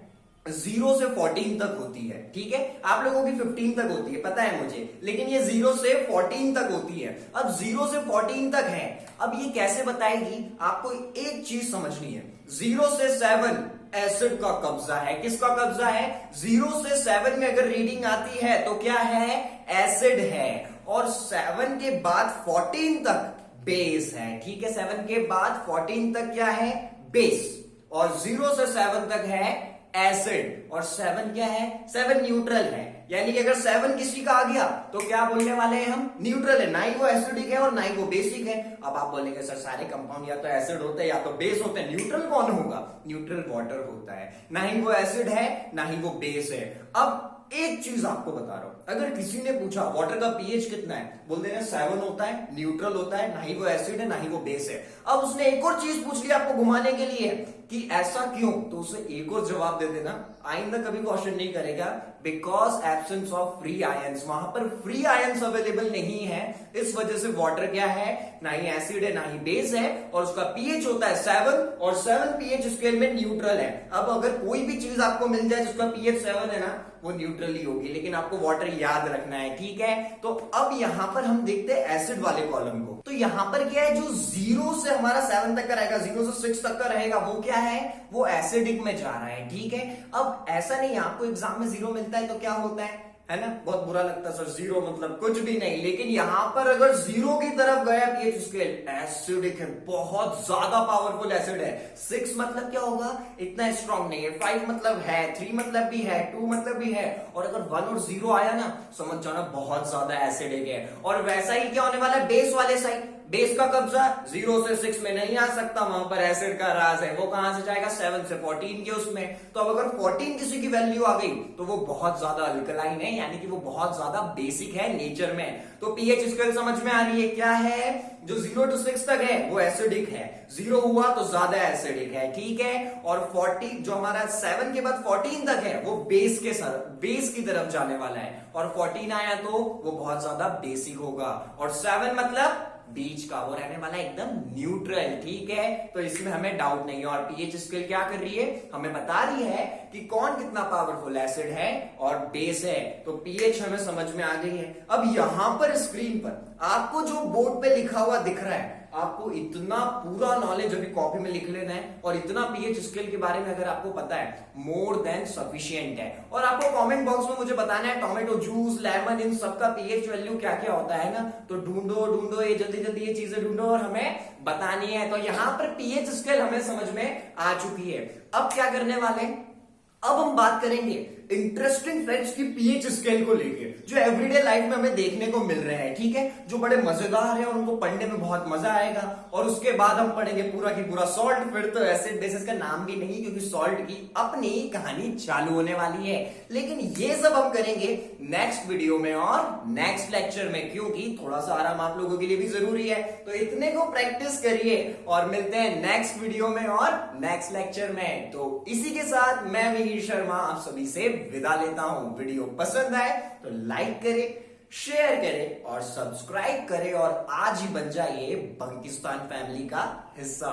0 से 14 तक होती है, ठीक है। आप लोगों की 15 तक होती है, पता है मुझे, लेकिन ये 0 से 14 तक होती है। अब 0 से 14 तक है। अब ये कैसे बताएगी? आपको एक चीज समझनी है, 0 से 7 एसिड का कब्जा है। किसका कब्जा है? 0 से 7 में अगर रीडिंग आती है तो क्या है? एसिड है। और 7 के बाद 14 तक बेस है, ठीक है। 7 के बाद 14 तक क्या है? बेस। और 0 से 7 तक है एसिड। और 7 क्या है? 7 न्यूट्रल है, यानी कि अगर 7 किसी का आ गया तो क्या बोलने वाले हैं हम? न्यूट्रल है, ना ही वो एसिडिक है और ना ही वो बेसिक है। अब आप बोलेंगे सर सारे कंपाउंड या तो एसिड होते हैं या तो बेस होते हैं, न्यूट्रल कौन होगा? न्यूट्रल वाटर होता है, ना ही वो एसिड है ना ही वो बेस है। अब एक चीज आपको बता रहा हूं, अगर किसी ने पूछा वाटर का पीएच कितना है, बोल देना 7 होता है, न्यूट्रल होता है, ना ही वो एसिड है ना ही वो बेस है। अब उसने एक और चीज पूछ लिया आपको घुमाने के लिए कि ऐसा क्यों, तो उसे एक और जवाब दे देना, आइंदा कभी क्वेश्चन नहीं करेगा। Because absence of free ions, वहां पर फ्री आयंस अवेलेबल नहीं है, इस वजह से वाटर क्या है? ना ही एसिड है ना ही बेस है, और उसका पीएच होता है 7, और 7 पीएच स्केल में न्यूट्रल है। अब अगर कोई भी चीज आपको मिल जाए जिसका पीएच 7 है ना, वो न्यूट्रल ही होगी, लेकिन आपको वाटर याद रखना है, ठीक है। तो अब यहां पर हम देखते हैं एसिड वाले कॉलम को। तो यहां पर क्या है, जो 0 से हमारा 7 तक का रहेगा, 0 से 6 तक का रहेगा, वो क्या है? वो एसिडिक में जा रहा है, ठीक है। अब ऐसा नहीं है, आपको एग्जाम में 0 मिलता है तो क्या होता है ना, बहुत बुरा लगता है सर 0 मतलब कुछ भी नहीं। लेकिन यहां पर अगर 0 की तरफ गया पीएच स्केल, एसिडिक है, बहुत ज्यादा पावरफुल एसिड है। 6 मतलब क्या होगा? इतना स्ट्रांग नहीं है। 5 मतलब है, 3 मतलब भी है, 2 मतलब भी है, और अगर 1 और 0 आया ना, समझ जाना बहुत ज्यादा एसिडिक है। और वैसा ही क्या होने वाला है बेस वाले साइड, बेस का कब्जा 0 से 6 में नहीं आ सकता, वहां पर एसिड का राज है, वो कहां से जाएगा? 7 से 14 के उसमें। तो अब अगर 14 किसी की वैल्यू आ गई तो वो बहुत ज्यादा अल्कलाइन है, यानी कि वो बहुत ज्यादा बेसिक है नेचर में। तो पीएच स्केल समझ में आ रही है क्या है? जो 0 से 6 तक है वो एसिडिक है, 0 हुआ तो ज्यादा एसिडिक है, ठीक है। और 40 जो हमारा 7 के बाद 14 तक है वो बेस की तरफ जाने वाला है, और 14 आया तो वो बहुत ज्यादा बेसिक होगा। और 7 मतलब बीच का, वो रहने वाला एकदम न्यूट्रल, ठीक है। तो इसमें हमें डाउट नहीं है। और पीएच स्केल क्या कर रही है? हमें बता रही है कि कौन कितना पावरफुल एसिड है और बेस है। तो पीएच हमें समझ में आ गई है। अब यहां पर स्क्रीन पर आपको जो बोर्ड पे लिखा हुआ दिख रहा है, आपको इतना पूरा नॉलेज अभी कॉपी में लिख लेना है, और इतना पीएच स्केल के बारे में अगर आपको पता है, मोर देन सफिशिएंट है। और आपको कमेंट बॉक्स में मुझे बताना है टोमेटो जूस, लेमन, इन सबका पीएच वैल्यू क्या क्या होता है ना। तो ढूंढो ये जल्दी ये चीजें ढूंढो और हमें बतानी है। तो यहां पर पीएच स्केल हमें समझ में आ चुकी है। अब क्या करने वाले? अब हम बात करेंगे इंटरेस्टिंग फैक्ट्स की पीएच स्केल को लेके जो एवरीडे लाइफ में हमें देखने को मिल रहे हैं, ठीक है, जो बड़े मजेदार है और उनको पढ़ने में बहुत मजा आएगा। और उसके बाद हम पढ़ेंगे पूरा की पूरा सॉल्ट। फिर तो एसिड बेसिस का नाम भी नहीं, क्योंकि सॉल्ट की अपनी कहानी चालू होने वाली है। लेकिन ये सब हम करेंगे नेक्स्ट वीडियो में और नेक्स्ट लेक्चर में, क्योंकि थोड़ा सा आराम आप लोगों के लिए भी जरूरी है। तो इतने को प्रैक्टिस करिए और मिलते हैं नेक्स्ट वीडियो में और नेक्स्ट लेक्चर में। तो इसी के साथ मैं मिहिर शर्मा आप सभी से विदा लेता हूं। वीडियो पसंद आए तो लाइक करें, शेयर करें और सब्सक्राइब करें और आज ही बन जाइए बंकिस्तान फैमिली का हिस्सा।